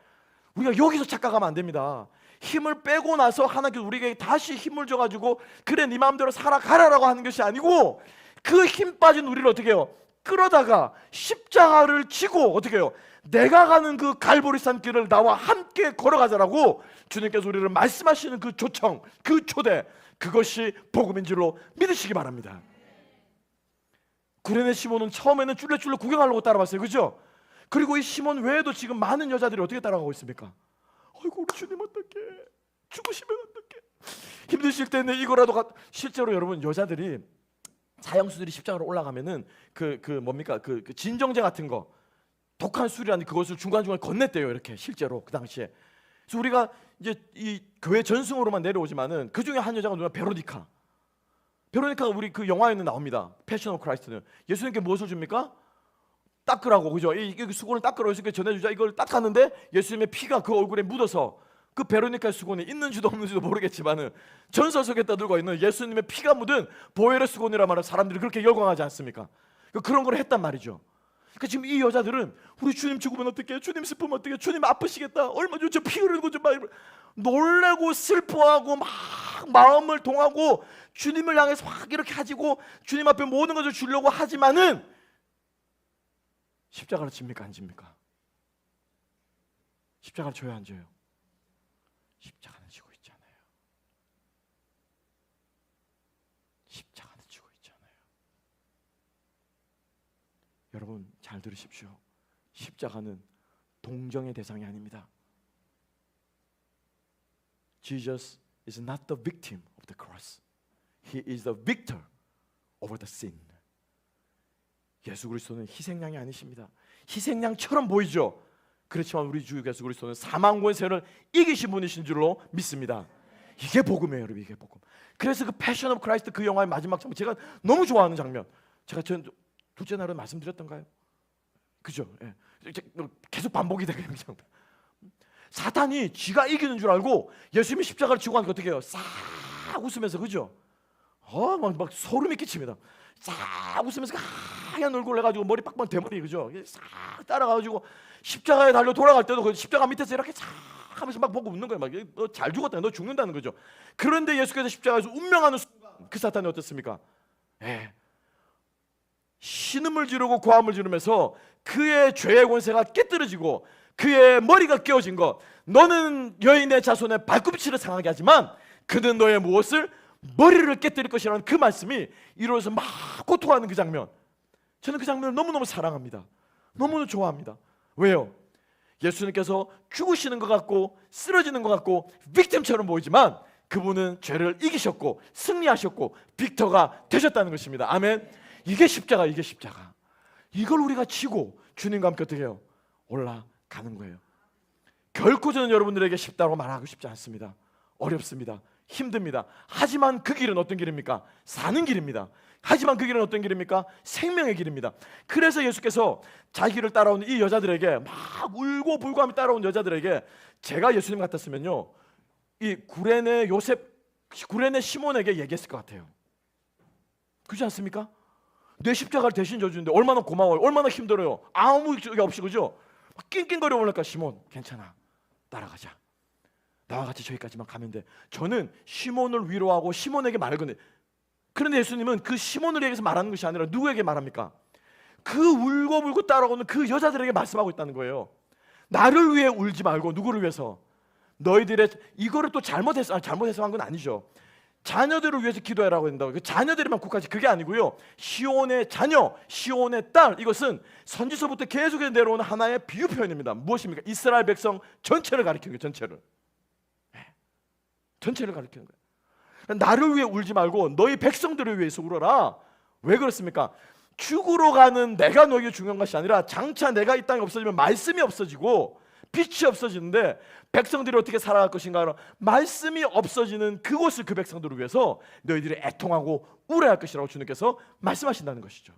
우리가 여기서 착각하면 안 됩니다. 힘을 빼고 나서 하나님께서 우리에게 다시 힘을 줘가지고 그래 네 마음대로 살아가라라고 하는 것이 아니고 그 힘 빠진 우리를 어떻게 해요? 끌어다가 십자가를 지고 어떻게 해요? 내가 가는 그 갈보리 산길을 나와 함께 걸어가자라고 주님께서 우리를 말씀하시는 그 초청, 그 초대, 그것이 복음인 줄로 믿으시기 바랍니다. 구레네 시몬은 처음에는 쫄래쫄래 구경하려고 따라왔어요. 그죠? 그리고 이 시몬 외에도 지금 많은 여자들이 어떻게 따라가고 있습니까? 아이고 우리 주님 어떡해, 죽으시면 어떡해, 힘드실 때는 이거라도 실제로 여러분 여자들이 사형수들이 십자가로 올라가면은 그 뭡니까 그 진정제 같은 거 독한 술이라는 그것을 중간중간 건넸대요. 이렇게 실제로 그 당시에. 그래서 우리가 이제 이 교회 전승으로만 내려오지만은 그 중에 한 여자가 누가 베로니카. 베로니카가 우리 그 영화에는 나옵니다. 패션 오브 크라이스트는 예수님께 무엇을 줍니까? 닦으라고, 그죠? 이 수건을 닦으라고 예수님께 전해주자. 이걸 닦았는데 예수님의 피가 그 얼굴에 묻어서 그 베로니카의 수건이 있는지도 없는지도 모르겠지만은 전설 속에 떠들고 있는 예수님의 피가 묻은 보혈의 수건이라 말하면 사람들이 그렇게 열광하지 않습니까? 그런 걸 했단 말이죠. 그러니까 지금 이 여자들은 우리 주님 죽으면 어떡해? 주님 슬프면 어떡해? 주님 아프시겠다. 얼마 전에 저 피 흐르는 거 좀 봐. 놀라고 슬퍼하고 막 마음을 동하고 주님을 향해서 막 이렇게 가지고 주님 앞에 모든 것을 주려고 하지만은 십자가를 집니까? 안 집니까? 십자가를 져야 안 져요? 십자가는 지고 있잖아요. 십자가는 지고 있잖아요. 여러분 잘 들으십시오. 십자가는 동정의 대상이 아닙니다. Jesus is not the victim of the cross. He is the victor over the sin. 예수 그리스도는 희생양이 아니십니다. 희생양처럼 보이죠. 그렇지만 우리 주 예수 그리스도는 사망 권세를 이기신 분이신 줄로 믿습니다. 이게 복음이에요, 여러분. 이게 복음. 그래서 그 패션 오브 크라이스트 그 영화의 마지막 장면, 제가 너무 좋아하는 장면, 제가 전 둘째 날에 말씀드렸던가요? 그죠? 예. 계속 반복이 되는 장면. 사탄이 지가 이기는 줄 알고 예수님이 십자가를 지고 가니까 어떻게 해요? 싹 웃으면서, 그죠? 막 소름이 끼칩니다. 싹 웃으면서 하얀 얼굴 해가지고 머리 빡빡 대머리, 그죠? 싹 따라가가지고 십자가에 달려 돌아갈 때도 그 십자가 밑에서 이렇게 싹 하면서 막 보고 웃는 거예요. 막 너 잘 죽었다, 너 죽는다는 거죠. 그런데 예수께서 십자가에서 운명하는 순간 그 사탄이 어떻습니까? 예. 신음을 지르고 고함을 지르면서 그의 죄의 권세가 깨뜨려지고 그의 머리가 깨어진 것. 너는 여인의 자손의 발꿈치를 상하게 하지만 그는 너의 무엇을? 머리를 깨뜨릴 것이라는 그 말씀이 이루어져서 막 고통하는 그 장면. 저는 그 장면을 너무너무 사랑합니다. 너무너무 좋아합니다. 왜요? 예수님께서 죽으시는 것 같고 쓰러지는 것 같고 빅팀처럼 보이지만 그분은 죄를 이기셨고 승리하셨고 빅터가 되셨다는 것입니다. 아멘. 이게 십자가, 이게 십자가. 이걸 우리가 지고 주님과 함께 어떻게 해요? 올라가는 거예요. 결코 저는 여러분들에게 쉽다고 말하고 싶지 않습니다. 어렵습니다. 힘듭니다. 하지만 그 길은 어떤 길입니까? 사는 길입니다. 하지만 그 길은 어떤 길입니까? 생명의 길입니다. 그래서 예수께서 자기 길을 따라오는 이 여자들에게 막 울고 불고 하며 따라온 여자들에게, 제가 예수님 같았으면요, 이 구레네 시몬에게 얘기했을 것 같아요. 그렇지 않습니까? 내 십자가를 대신 져주는데 얼마나 고마워요. 얼마나 힘들어요. 아무 게 없이, 그죠? 낑낑거려 올라니까, 시몬 괜찮아, 따라가자. 나와 같이 저기까지만 가면 돼. 저는 시몬을 위로하고 시몬에게 말할 건데, 그런데 예수님은 그 시몬을 위해서 말하는 것이 아니라 누구에게 말합니까? 그 울고 불고 따라오는 그 여자들에게 말씀하고 있다는 거예요. 나를 위해 울지 말고 누구를 위해서? 너희들의, 이거를 또 잘못해서 한 건 아니죠. 자녀들을 위해서 기도해라고 한다고. 그 자녀들에만 국하지 그게 아니고요. 시온의 자녀, 시온의 딸, 이것은 선지서부터 계속해서 내려오는 하나의 비유 표현입니다. 무엇입니까? 이스라엘 백성 전체를 가리키는 거예요. 전체를 가리키는 거예요. 나를 위해 울지 말고 너희 백성들을 위해서 울어라. 왜 그렇습니까? 죽으러 가는 내가 너에게 중요한 것이 아니라 장차 내가 이 땅에 없어지면 말씀이 없어지고 빛이 없어지는데 백성들이 어떻게 살아갈 것인가? 말씀이 없어지는 그곳을, 그 백성들을 위해서 너희들이 애통하고 울어야 할 것이라고 주님께서 말씀하신다는 것이죠.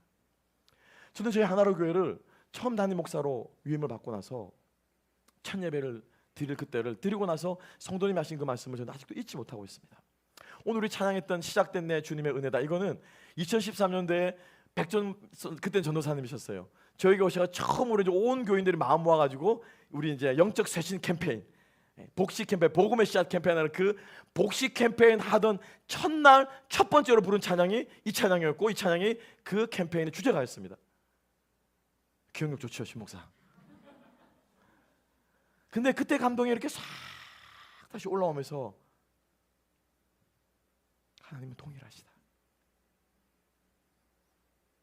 저는 저희 하나로 교회를 처음 담임 목사로 위임을 받고 나서 첫 예배를 드릴 그때를 드리고 나서 성도님이 하신 그 말씀을 저는 아직도 잊지 못하고 있습니다. 오늘 우리 찬양했던 시작된 내 주님의 은혜다, 이거는 2013년도에 그때는 전도사님이셨어요. 저희가 오셔서 처음으로 온 교인들이 마음 모아가지고 우리 이제 영적 쇄신 캠페인, 복식 캠페인, 복음의 씨앗 캠페인하는 그 복식 캠페인 하던 첫날 첫 번째로 부른 찬양이 이 찬양이었고, 이 찬양이 그 캠페인의 주제가였습니다. 기억력 좋죠, 신목사? 근데 그때 감동이 이렇게 싹 다시 올라오면서 하나님은 동일하시다.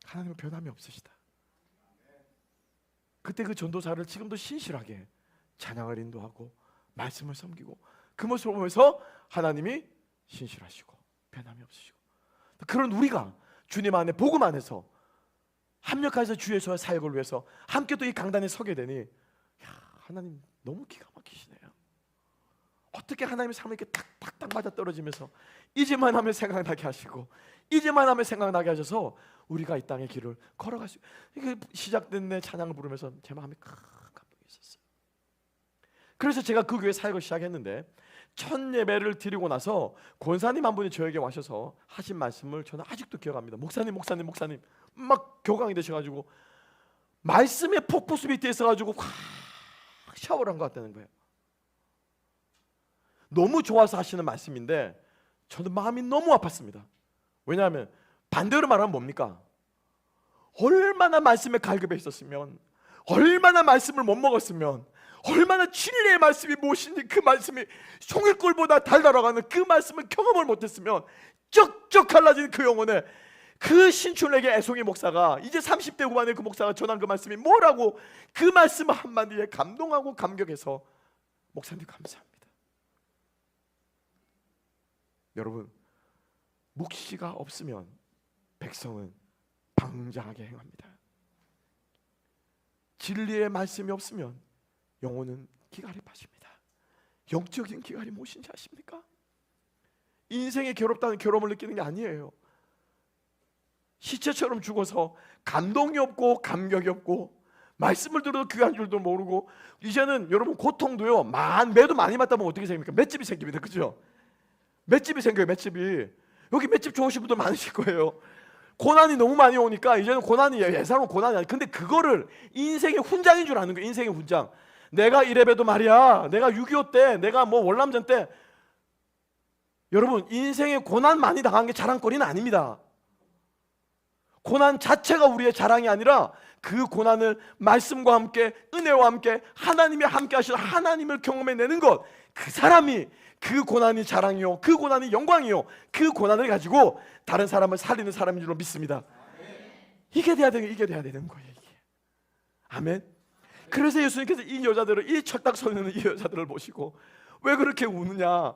하나님은 변함이 없으시다. 그때 그 전도사를 지금도 신실하게 찬양을 인도하고 말씀을 섬기고 그 모습을 보면서 하나님이 신실하시고 변함이 없으시고, 그런 우리가 주님 안에 복음 안에서 합력해서 주의 사역을 위해서 함께 또 이 강단에 서게 되니, 하나님 너무 기가 막히시네요. 어떻게 하나님의 삶을 이렇게 탁탁탁 맞아 떨어지면서 이제만 하면 생각나게 하시고 이제만 하면 생각나게 하셔서 우리가 이 땅의 길을 걸어갈 수, 이게 시작된 내 찬양을 부르면서 제 마음에 큰 감동이 있었어요. 그래서 제가 그 교회 사역을 시작했는데 첫 예배를 드리고 나서 권사님 한 분이 저에게 와셔서 하신 말씀을 저는 아직도 기억합니다. 목사님 막 교강이 되셔가지고 말씀의 폭포수 밑에 있어가지고 확 샤워를 한 것 같다는 거예요. 너무 좋아서 하시는 말씀인데 저는 마음이 너무 아팠습니다. 왜냐하면 반대로 말하면 뭡니까? 얼마나 말씀에 갈급해 있었으면, 얼마나 말씀을 못 먹었으면, 얼마나 진리의 말씀이 무엇인지 그 말씀이 송일골보다 달달아가는 그 말씀을 경험을 못했으면 쩍쩍 갈라진 그 영혼에 그 신촌에게 애송이 목사가 이제 30대 후반에 그 목사가 전한 그 말씀이 뭐라고, 그 말씀 한마디에 감동하고 감격해서 목사님 감사합니다. 여러분, 묵시가 없으면 백성은 방장하게 행합니다. 진리의 말씀이 없으면 영혼은 기갈이 빠집니다. 영적인 기갈이 무엇인지 아십니까? 인생이 괴롭다는 괴로움을 느끼는 게 아니에요. 시체처럼 죽어서 감동이 없고 감격이 없고 말씀을 들어도 귀한 줄도 모르고, 이제는 여러분 고통도요, 매도 많이 맞다 보면 어떻게 생깁니까? 맷집이 생깁니다. 그죠? 맷집이 생겨요. 맷집이. 여기 맷집 좋으신 분들 많으실 거예요. 고난이 너무 많이 오니까 이제는 고난이 예사로운 고난이 아니에요. 근데 그거를 인생의 훈장인 줄 아는 거예요. 인생의 훈장. 내가 이래봬도 말이야, 내가 6.25 때, 내가 뭐 월남전 때, 여러분 인생의 고난 많이 당한 게 자랑거리는 아닙니다. 고난 자체가 우리의 자랑이 아니라 그 고난을 말씀과 함께, 은혜와 함께, 하나님이 함께 하시는 하나님을 경험해내는 것, 그 사람이, 그 고난이 자랑이요, 그 고난이 영광이요, 그 고난을 가지고 다른 사람을 살리는 사람인 줄로 믿습니다. 이게 돼야 되는 거예요. 이게. 아멘. 그래서 예수님께서 이 여자들을, 이 철딱 서는 이 여자들을 보시고, 왜 그렇게 우느냐?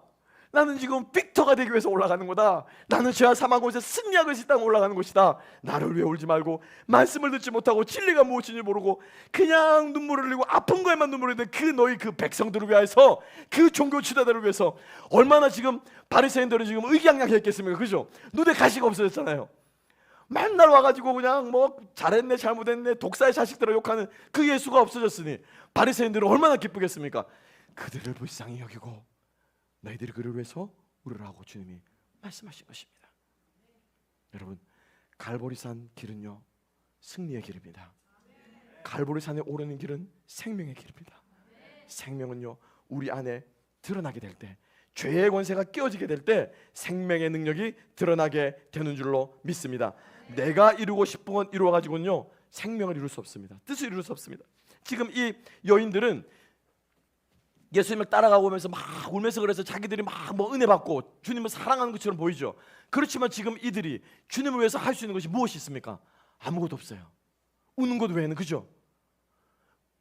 나는 지금 빅터가 되기 위해서 올라가는 거다. 나는 죄와 사망 곳에 승리하고 있을 땅에 올라가는 것이다. 나를 위해 울지 말고, 말씀을 듣지 못하고 진리가 무엇인지 모르고 그냥 눈물을 흘리고 아픈 거에만 눈물을 흘리는 그 너희 그 백성들을 위해서, 그 종교 지도자들을 위해서 얼마나 지금 바리새인들은 지금 의기양양했겠습니까? 그죠? 눈에 가시가 없어졌잖아요. 맨날 와가지고 그냥 뭐 잘했네 잘못했네 독사의 자식들을 욕하는 그 예수가 없어졌으니 바리새인들은 얼마나 기쁘겠습니까? 그들을 불쌍히 여기고 너희들이 그를 위해서 울으라고 주님이 말씀하신 것입니다. 여러분, 갈보리산 길은요, 승리의 길입니다. 갈보리산에 오르는 길은 생명의 길입니다. 생명은요, 우리 안에 드러나게 될 때, 죄의 권세가 깨어지게 될 때 생명의 능력이 드러나게 되는 줄로 믿습니다. 내가 이루고 싶은 건 이루어가지고는요 생명을 이룰 수 없습니다. 뜻을 이룰 수 없습니다. 지금 이 여인들은 예수님을 따라가고 오면서 막 울면서, 그래서 자기들이 막 뭐 은혜 받고 주님을 사랑하는 것처럼 보이죠. 그렇지만 지금 이들이 주님을 위해서 할 수 있는 것이 무엇이 있습니까? 아무것도 없어요. 우는 것 외에는. 그죠?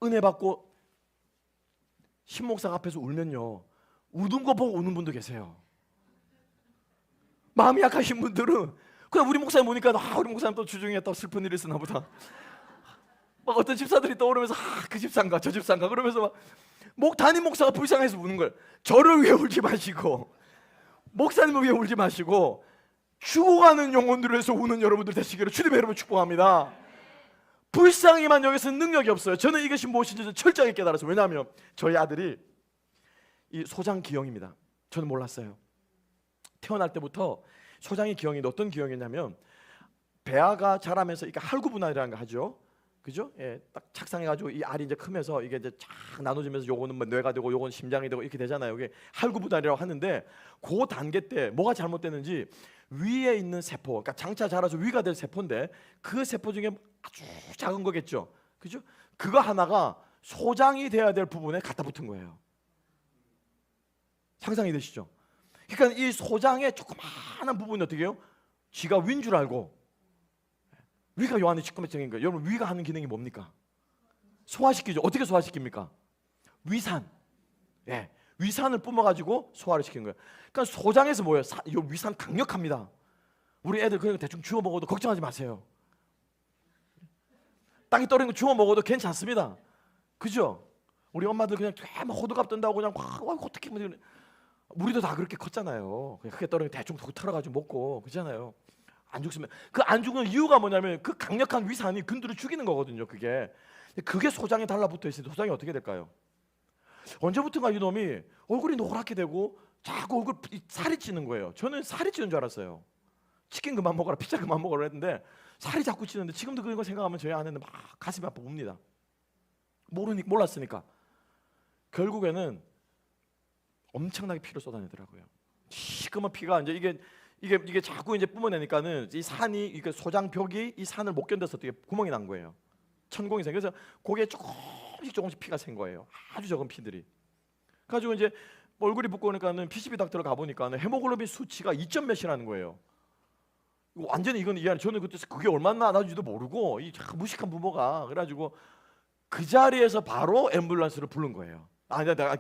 은혜 받고 신목사 앞에서 울면요, 우는 거 보고 우는 분도 계세요. 마음이 약하신 분들은 그냥 우리 목사님 보니까 우리 목사님 또 주중에 또 슬픈 일이 있었나 보다. 막 어떤 집사들이 떠오르면서 그 집사인가 저 집사인가 그러면서 막 담임 목사가 불쌍해서 우는 거예요. 저를 위해 울지 마시고, 목사님을 위해 울지 마시고, 죽어가는 영혼들을 위해서 우는 여러분들 되시기를 주님의 이름으로 축복합니다. 불쌍히만 여기서는 능력이 없어요. 저는 이것이 무엇인지 철저하게 깨달았어요. 왜냐하면 저희 아들이 이 소장 기형입니다. 저는 몰랐어요. 태어날 때부터 소장의 기형인데 어떤 기형이냐면, 배아가 자라면서 이게 할구분할이라는 거 하죠. 그죠? 예, 딱 착상해가지고 이 알이 이제 크면서 이게 이제 쫙 나눠지면서 요거는 뭐 뇌가 되고 요거는 심장이 되고 이렇게 되잖아요. 이게 할구분할이라고 하는데, 그 단계 때 뭐가 잘못됐는지 위에 있는 세포, 그러니까 장차 자라서 위가 될 세포인데 그 세포 중에 아주 작은 거겠죠. 그죠? 그거 하나가 소장이 돼야 될 부분에 갖다 붙은 거예요. 상상이 되시죠? 그러니까 이 소장의 조그마한 부분이 어떻게 해요? 쥐가 위인 줄 알고, 위가 요 안에 시커멓적인 거예요. 여러분, 위가 하는 기능이 뭡니까? 소화시키죠. 어떻게 소화시킵니까? 위산. 예, 위산을 뿜어가지고 소화를 시키는 거예요. 그러니까 소장에서 뭐예요? 이 위산 강력합니다. 우리 애들 그냥 대충 주워 먹어도 걱정하지 마세요. 땅에 떨어진 거 주워 먹어도 괜찮습니다. 그죠? 우리 엄마들 그냥 막 호두갑 뜬다고 그냥 어떻게 우리도 다 그렇게 컸잖아요. 그냥 크게 떨어진 거 대충 털어가지고 먹고 그러잖아요. 안 죽으면, 그 안 죽는 이유가 뭐냐면 그 강력한 위산이 근두를 죽이는 거거든요. 그게 소장에 달라붙어 있으니 소장이 어떻게 될까요? 언제부턴가 이놈이 얼굴이 노랗게 되고 자꾸 얼굴 살이 찌는 거예요. 저는 살이 찌는 줄 알았어요. 치킨 그만 먹어라, 피자 그만 먹어라 했는데 살이 자꾸 찌는데, 지금도 그런 거 생각하면 저희 아내는 막 가슴이 아파 웁니다. 몰랐으니까. 결국에는 엄청나게 피를 쏟아내더라고요. 시커먼 피가 이제 이게 자꾸 이제 뿜어내니까는 이 산이, 이게 소장벽이 이 산을 못 견뎌서 어떻게 구멍이 난 거예요. 천공이 생겨서 거기에 조금씩 피가 샌 거예요. 아주 적은 피들이. 그래가지고 이제 얼굴이 붓고 오니까는 PCB 닥터를 가보니까는 헤모글로빈 수치가 2점 몇이라는 거예요. 완전히 이건 이해. 저는 그때 그게 얼마나 나는지도 모르고 이 무식한 부모가 그래가지고 그 자리에서 바로 앰뷸런스를 부른 거예요.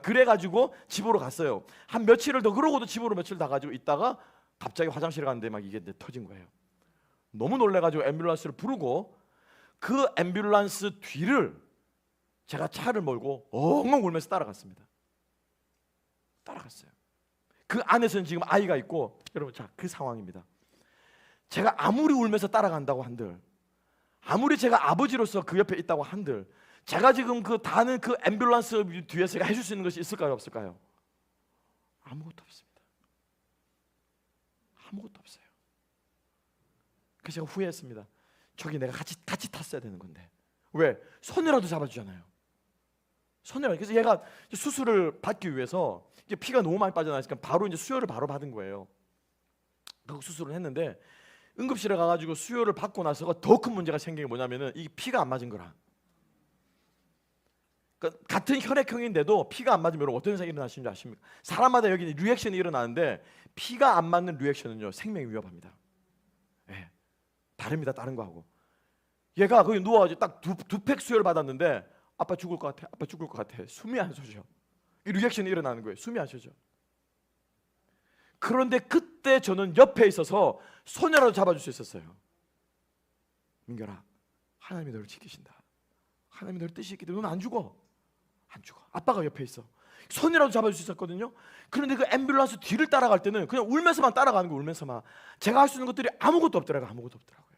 그래가지고 집으로 갔어요. 한 며칠을 더, 그러고도 집으로 며칠 다 가지고 있다가 갑자기 화장실에 갔는데 막 이게 터진 거예요. 너무 놀래가지고 앰뷸런스를 부르고, 그 앰뷸런스 뒤를 제가 차를 몰고 엉엉 울면서 따라갔습니다. 따라갔어요. 그 안에서는 지금 아이가 있고 여러분, 자, 그 상황입니다. 제가 아무리 울면서 따라간다고 한들, 아무리 제가 아버지로서 그 옆에 있다고 한들, 제가 지금 그 다는 그 앰뷸런스 뒤에서 제가 해줄 수 있는 것이 있을까요, 없을까요? 아무것도 없습니다. 아무것도 없어요. 그래서 제가 후회했습니다. 저기 내가 같이 탔어야 되는 건데. 왜? 손이라도 잡아주잖아요. 손이라도. 그래서 얘가 수술을 받기 위해서 이게 피가 너무 많이 빠져나니까 바로 이제 수혈을 바로 받은 거예요. 그 수술을 했는데 응급실에 가가지고 수혈을 받고 나서가 더 큰 문제가 생긴 게 뭐냐면은 이 피가 안 맞은 거라. 그러니까 같은 혈액형인데도 피가 안 맞으면 어떤 현상이 일어나시는지 아십니까? 사람마다 여기 리액션이 일어나는데 피가 안 맞는 리액션은요 생명이 위협합니다. 네. 다릅니다. 다른 거하고. 얘가 거기 누워가지고 딱 두 팩 수혈을 받았는데 아빠 죽을 것 같아. 아빠 죽을 것 같아. 숨이 안 쉬어져. 이 리액션이 일어나는 거예요. 숨이 안 쉬어져. 그런데 그때 저는 옆에 있어서 손이라도 잡아줄 수 있었어요. 민결아, 하나님이 너를 지키신다. 하나님이 너를 뜻이 있기 때문에 넌 안 죽어. 안 죽어. 아빠가 옆에 있어. 손이라도 잡아줄 수 있었거든요. 그런데 그 앰뷸런스 뒤를 따라갈 때는 그냥 울면서만 따라가는 거, 울면서만. 제가 할 수 있는 것들이 아무것도 없더라고요. 아무것도 없더라고요.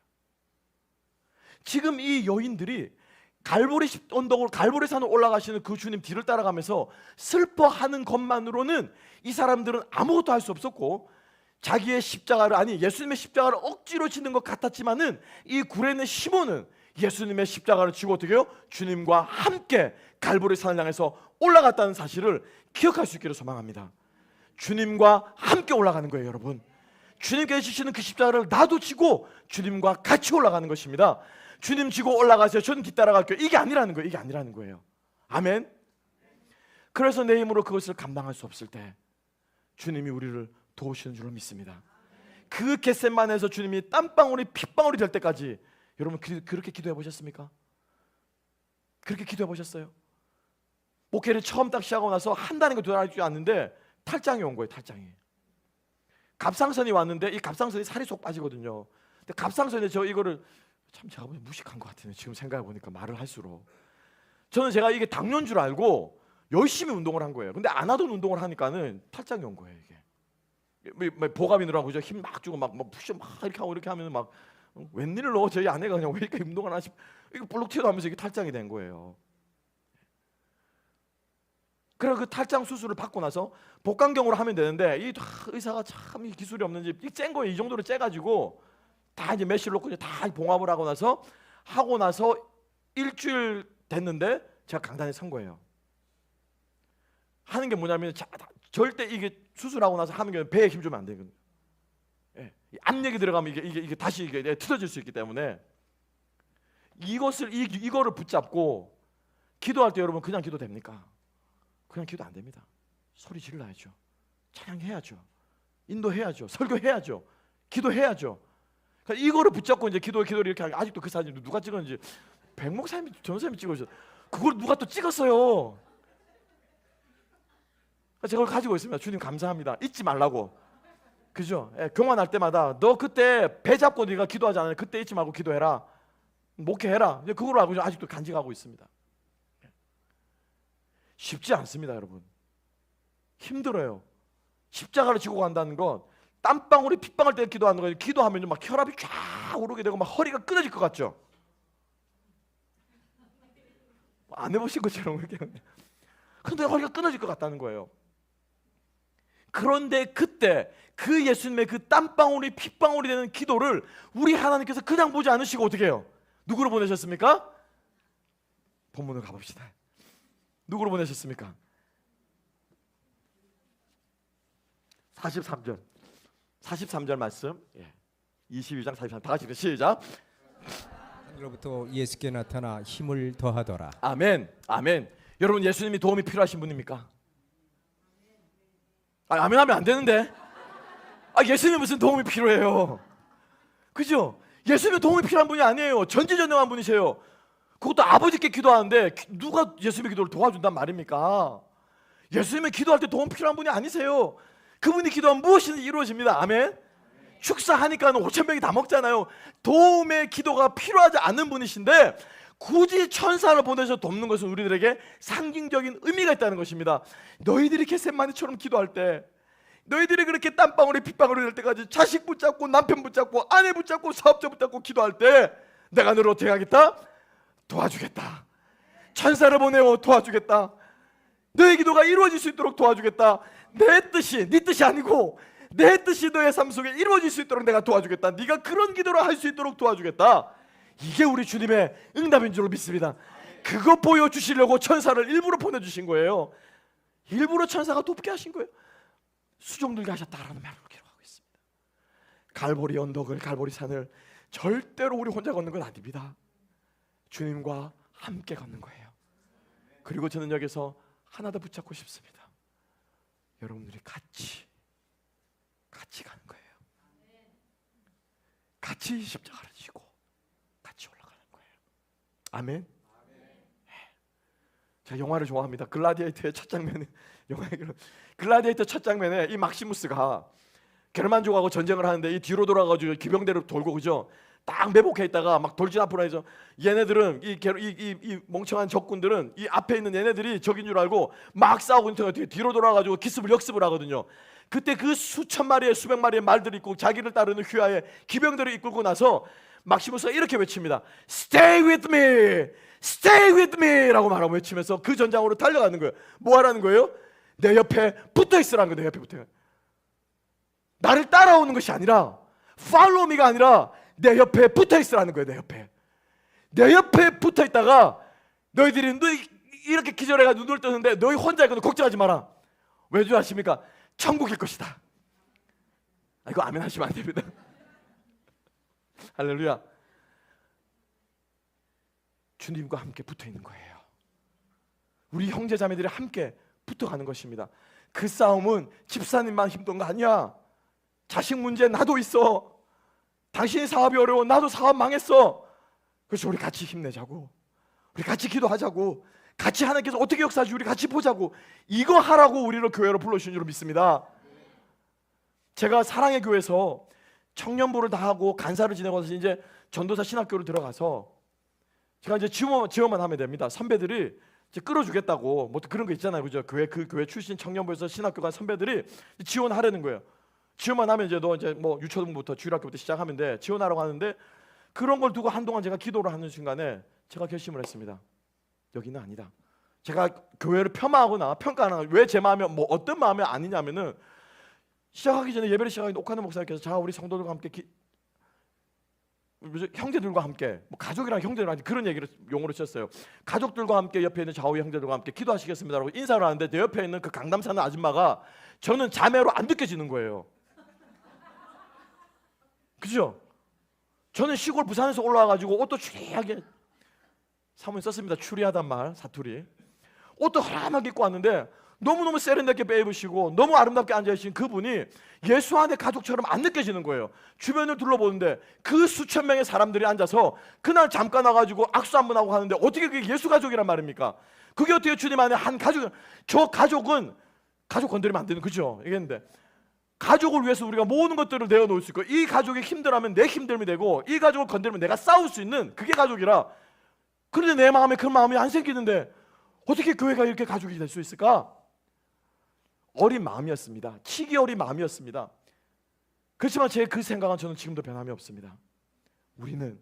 지금 이 여인들이 갈보리 언덕을 갈보리 산을 올라가시는 그 주님 뒤를 따라가면서 슬퍼하는 것만으로는 이 사람들은 아무것도 할 수 없었고, 자기의 십자가를, 아니 예수님의 십자가를 억지로 지는 것 같았지만은 이 구레네 시몬은 예수님의 십자가를 지고 어떻게 해요? 주님과 함께 갈보리 산을 향해서 올라갔다는 사실을 기억할 수 있기를 소망합니다. 주님과 함께 올라가는 거예요, 여러분. 주님께서 지시는 그 십자가를 나도 지고 주님과 같이 올라가는 것입니다. 주님 지고 올라가세요. 저는 뒤따라갈게요. 이게 아니라는 거예요. 이게 아니라는 거예요. 아멘. 그래서 내 힘으로 그것을 감당할 수 없을 때 주님이 우리를 도우시는 줄로 믿습니다. 그 겟세마네에서 주님이 땀방울이 핏방울이 될 때까지 여러분 그렇게 기도해 보셨습니까? 그렇게 기도해 보셨어요? 목회를 처음 딱 시작하고 나서 한 달인가 두 달 줄 않는데 탈장이 온 거예요. 탈장이. 갑상선이 왔는데 이 갑상선이 살이 쏙 빠지거든요. 근데 갑상선에 저 이거를 참 제가 보면 무식한 것 같아요. 지금 생각해 보니까 말을 할수록 저는 제가 이게 당뇨인 줄 알고 열심히 운동을 한 거예요. 근데 안 하던 운동을 하니까는 탈장이 온 거예요. 이게 보감이느라고 그죠? 힘 막 주고 막 푸셔 막 이렇게 하고 이렇게 하면 막 웬일로 저희 아내가 그냥 왜 이렇게 운동을 하시? 이거 볼록 튀어나오면서 이게 탈장이 된 거예요. 그래서 그 탈장 수술을 받고 나서 복강경으로 하면 되는데 이 의사가 참 기술이 없는지 짠 거예요. 이 정도로 째가지고 다 이제 메쉬를 놓고 이제 다 봉합을 하고 나서 일주일 됐는데 제가 강단에 선 거예요. 하는 게 뭐냐면 절대 이게 수술하고 나서 하는 게 배에 힘 주면 안 되거든요. 예, 압력이 들어가면 이게 다시 이게 틀어질 수 있기 때문에 이거를 붙잡고 기도할 때 여러분 그냥 기도 됩니까? 그냥 기도 안 됩니다. 소리 질러야죠. 찬양해야죠. 인도해야죠. 설교해야죠. 기도해야죠. 그러니까 이거를 붙잡고 이제 기도를 이렇게 하면 아직도 그 사진 누가 찍었는지 백 목사님이 전사님이 찍으셨어요. 그걸 누가 또 찍었어요. 제가 그걸 가지고 있습니다. 주님 감사합니다. 잊지 말라고. 그죠? 예, 교만할 때마다 너 그때 배 잡고 네가 기도하지 않았냐? 그때 잊지 말고 기도해라. 목회해라. 그걸 알고 아직도 간직하고 있습니다. 쉽지 않습니다, 여러분. 힘들어요. 십자가를 지고 간다는 건 땀방울이 핏방울 때 기도하는 거예요. 기도하면 막 혈압이 쫙 오르게 되고 막 허리가 끊어질 것 같죠? 안 해보신 것처럼 그렇게. 근데 허리가 끊어질 것 같다는 거예요. 그런데 그때 그 예수님의 그 땀방울이 핏방울이 되는 기도를 우리 하나님께서 그냥 보지 않으시고 어떻게 해요? 누구로 보내셨습니까? 본문으로 가봅시다. 누구로 보내셨습니까? 43절 말씀. 22장 43절 다 같이 시작. 하늘로부터 예수께 나타나 힘을 더하더라. 아멘. 아멘. 여러분 예수님이 도움이 필요하신 분입니까? 아멘 하면 안 되는데. 예수님이 무슨 도움이 필요해요? 그죠? 예수님이 도움이 필요한 분이 아니에요. 전지전능한 분이세요. 그것도 아버지께 기도하는데 누가 예수님의 기도를 도와준단 말입니까? 예수님이 기도할 때 도움 필요한 분이 아니세요. 그분이 기도하면 무엇이든지 이루어집니다. 아멘. 축사하니까 5,000명이 다 먹잖아요. 도움의 기도가 필요하지 않은 분이신데 굳이 천사를 보내서 돕는 것은 우리들에게 상징적인 의미가 있다는 것입니다. 너희들이 겟세마네처럼 기도할 때 너희들이 그렇게 땀방울에 핏방울이 될 때까지 자식 붙잡고 남편 붙잡고 아내 붙잡고 사업자 붙잡고 기도할 때 내가 너를 어떻게 하겠다? 도와주겠다. 천사를 보내어 도와주겠다. 너의 기도가 이루어질 수 있도록 도와주겠다. 내 뜻이 네 뜻이 아니고 내 뜻이 너의 삶 속에 이루어질 수 있도록 내가 도와주겠다. 네가 그런 기도를 할 수 있도록 도와주겠다. 이게 우리 주님의 응답인 줄 믿습니다. 그거 보여주시려고 천사를 일부러 보내주신 거예요. 일부러 천사가 돕게 하신 거예요. 수종들게 하셨다라는 말을 기록하고 있습니다. 갈보리 언덕을, 갈보리 산을 절대로 우리 혼자 걷는 건 아닙니다. 주님과 함께 걷는 거예요. 그리고 저는 여기서 하나 더 붙잡고 싶습니다. 여러분들이 같이 가는 거예요. 같이 십자가를 지고 같이 올라가는 거예요. 아멘. 제가 영화를 좋아합니다. 글라디에이터의 첫 장면에 글라디에이터 첫 장면에 이 막시무스가 게르만족하고 전쟁을 하는데 이 뒤로 돌아가지고 기병대를 돌고 그죠? 딱 매복해 있다가 막 돌진 앞으로 해서 얘네들은 이 멍청한 적군들은 이 앞에 있는 얘네들이 적인 줄 알고 막 싸우고 있는 어떻게 뒤로 돌아가지고 기습을 역습을 하거든요. 그때 그 수천 마리의 수백 마리의 말들이 있고 자기를 따르는 휘하에 기병들을 이끌고 나서 막시무스가 이렇게 외칩니다. Stay with me, stay with me 라고 말하고 외치면서 그 전장으로 달려가는 거예요. 뭐 하라는 거예요? 내 옆에 붙어 있으라는 거예요. 내 옆에 붙어. 나를 따라오는 것이 아니라 follow me가 아니라 내 옆에 붙어 있으라는 거예요. 내 옆에 붙어 있다가 너희들이 이렇게 기절해가지고 눈을 뜨는데 너희 혼자 있거든. 걱정하지 마라. 왜 줄 아십니까? 천국일 것이다. 이거 아멘 하시면 안 됩니다. 할렐루야. 주님과 함께 붙어 있는 거예요. 우리 형제 자매들이 함께 붙어가는 것입니다. 그 싸움은 집사님만 힘든 거 아니야. 자식 문제 나도 있어. 당신이 사업이 어려워. 나도 사업 망했어. 그래서 우리 같이 힘내자고. 우리 같이 기도하자고. 같이 하나님께서 어떻게 역사하지 우리 같이 보자고. 이거 하라고 우리를 교회로 불러주신 줄 믿습니다. 제가 사랑의 교회에서 청년부를 다 하고 간사를 지내고 나서 이제 전도사 신학교를 들어가서 제가 이제 지원만 하면 됩니다. 선배들이 이제 끌어주겠다고 뭐 그런 거 있잖아요, 그죠? 그 교회 출신 청년부에서 신학교 간 선배들이 지원하려는 거예요. 지원만 하면 이제 너 이제 뭐 유초등부터 주일학교부터 시작하면 돼. 지원하라고 하는데 그런 걸 두고 한동안 제가 기도를 하는 순간에 제가 결심을 했습니다. 여기는 아니다. 제가 교회를 폄하하거나 평가하거나 왜 제 마음에 뭐 어떤 마음이 아니냐면은 시작하기 전에 예배를 시작하기 옥하는 목사님께서 자 우리 성도들과 함께 형제들과 함께 뭐 가족이랑 형제들과 그런 얘기를 용어로 썼어요. 가족들과 함께 옆에 있는 좌우의 형제들과 함께 기도하시겠습니다라고 인사를 하는데 내 옆에 있는 그 강남 사는 아줌마가 저는 자매로 안 느껴지는 거예요. 그죠? 저는 시골 부산에서 올라와가지고 옷도 추리하게 사모님 썼습니다. 추리하단 말 사투리. 옷도 허람하게 입고 왔는데 너무너무 세련되게 빼입으시고 너무 아름답게 앉아계신 그분이 예수 안에 가족처럼 안 느껴지는 거예요. 주변을 둘러보는데 그 수천 명의 사람들이 앉아서 그날 잠깐 와가지고 악수 한번 하고 하는데 어떻게 그게 예수 가족이란 말입니까? 그게 어떻게 주님 안에 한 가족? 저 가족은 가족 건드리면 안 되는 그죠? 이겠는데 가족을 위해서 우리가 모든 것들을 내어놓을 수 있고 이 가족이 힘들하면 내 힘듦이 되고 이 가족을 건드리면 내가 싸울 수 있는 그게 가족이라. 그런데 내 마음에 그런 마음이 안 생기는데 어떻게 교회가 이렇게 가족이 될 수 있을까? 어린 마음이었습니다. 치기 어린 마음이었습니다. 그렇지만 제 그 생각은 저는 지금도 변함이 없습니다. 우리는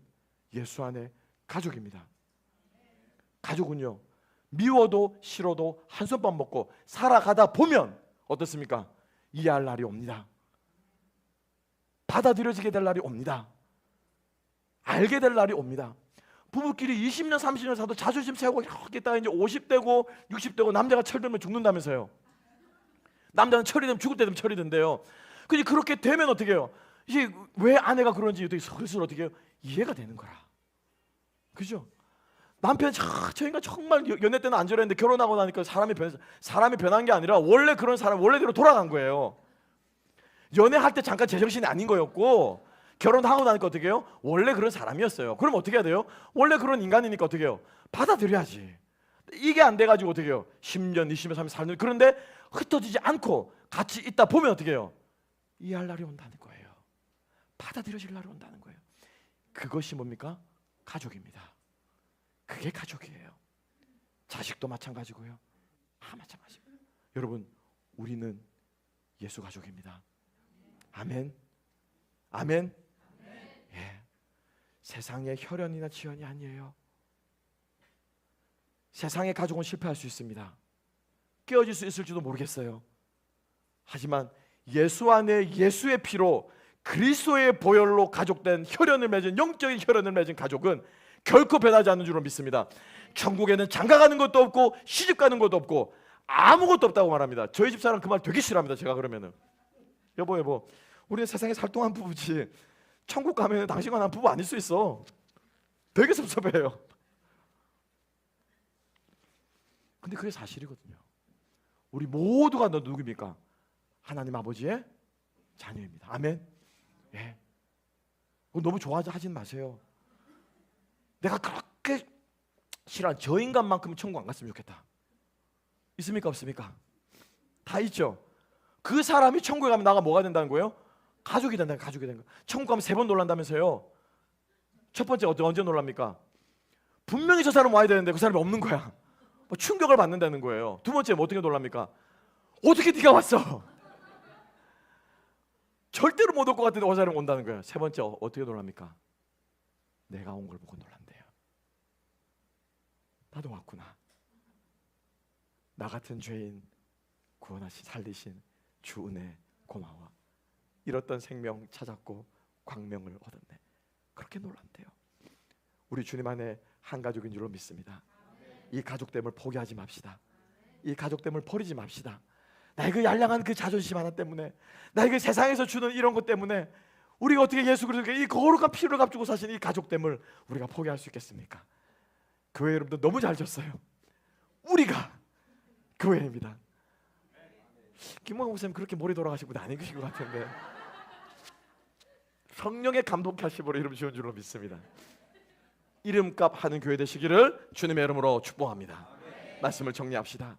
예수 안에 가족입니다. 가족은요 미워도 싫어도 한솥밥 먹고 살아가다 보면 어떻습니까? 이해할 날이 옵니다. 받아들여지게 될 날이 옵니다. 알게 될 날이 옵니다. 부부끼리 20년 30년 사도 자존심 세우고 이렇게 있다가 이제 50대고 60대고 남자가 철들면 죽는다면서요. 남자는 철이 되면 죽을 때 되면 철이 된대요. 근데 그렇게 되면 어떻게 해요? 이게 왜 아내가 그런지 그것을 어떻게 해요? 이해가 되는 거라. 그죠? 남편 저 인간 정말 연애 때는 안 저랬는데 결혼하고 나니까 사람이 변한 게 아니라 원래 그런 사람 원래대로 돌아간 거예요. 연애할 때 잠깐 제정신이 아닌 거였고 결혼하고 나니까 어떻게 해요? 원래 그런 사람이었어요. 그럼 어떻게 해야 돼요? 원래 그런 인간이니까 어떻게 해요? 받아들여야지. 이게 안 돼가지고 어떻게 해요? 10년, 20년, 30년, 40년 그런데 흩어지지 않고 같이 있다 보면 어떻게 해요? 이해할 날이 온다는 거예요. 받아들여질 날이 온다는 거예요. 그것이 뭡니까? 가족입니다. 그게 가족이에요. 자식도 마찬가지고요. 다 마찬가지입니다. 여러분, 우리는 예수 가족입니다. 아멘. 아멘. 예. 세상의 혈연이나 지연이 아니에요. 세상의 가족은 실패할 수 있습니다. 깨어질 수 있을지도 모르겠어요. 하지만 예수 안에 예수의 피로 그리스도의 보혈로 가족된 혈연을 맺은 영적인 혈연을 맺은 가족은 결코 변하지 않는 줄로 믿습니다. 천국에는 장가 가는 것도 없고 시집 가는 것도 없고 아무것도 없다고 말합니다. 저희 집사람 그 말 되게 싫어합니다. 제가 그러면은 여보 우리는 세상에 살동한 부부지 천국 가면 당신과 난 부부 아닐 수 있어. 되게 섭섭해요. 근데 그게 사실이거든요. 우리 모두가 누구입니까? 하나님 아버지의 자녀입니다. 아멘. 예. 너무 좋아하진 마세요. 내가 그렇게 싫어하는 저 인간만큼은 천국 안 갔으면 좋겠다. 있습니까? 없습니까? 다 있죠. 그 사람이 천국에 가면 나가 뭐가 된다는 거예요? 가족이 된다. 가족이 된다. 천국 가면 3번 놀란다면서요. 첫 번째 언제 놀랍니까? 분명히 저 사람 와야 되는데 그 사람이 없는 거야. 충격을 받는다는 거예요. 두 번째 어떻게 놀랍니까? 어떻게 네가 왔어? 절대로 못 올 것 같은데 그 사람이 온다는 거예요. 세 번째 어떻게 놀랍니까? 내가 온 걸 보고 놀란대요. 나도 왔구나. 나 같은 죄인 구원하신 살리신 주 은혜 고마워. 잃었던 생명 찾았고 광명을 얻었네. 그렇게 놀란대요. 우리 주님 안에 한 가족인 줄로 믿습니다. 이 가족됨을 포기하지 맙시다. 이 가족됨을 버리지 맙시다. 나의 그 양량한 그 자존심 하나 때문에, 나의 그 세상에서 주는 이런 것 때문에 우리가 어떻게 예수 그리스도의 이 거룩한 피를 값주고 사신 이 가족됨을 우리가 포기할 수 있겠습니까? 교회 여러분들 너무 잘 졌어요. 우리가 교회입니다. 김홍환 목사님 그렇게 머리 돌아가신 분 아니신 것 같은데 성령의 감동하심으로 이름 지은 줄로 믿습니다. 이름값 하는 교회 되시기를 주님의 이름으로 축복합니다. 말씀을 정리합시다.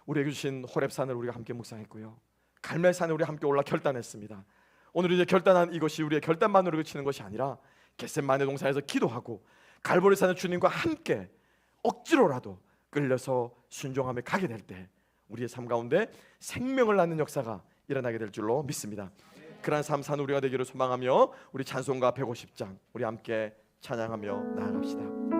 우리에게 주신 호렙산을 우리가 함께 묵상했고요, 갈멜산을 우리 함께 올라 결단했습니다. 오늘 이제 결단한 이것이 우리의 결단만으로 그치는 것이 아니라 겟셋마네 동산에서 기도하고 갈보리산의 주님과 함께 억지로라도 끌려서 순종하며 가게 될 때 우리의 삶 가운데 생명을 낳는 역사가 일어나게 될 줄로 믿습니다. 그러한 삶 사는 우리가 되기를 소망하며 우리 찬송가 150장 우리 함께 찬양하며 나아갑시다.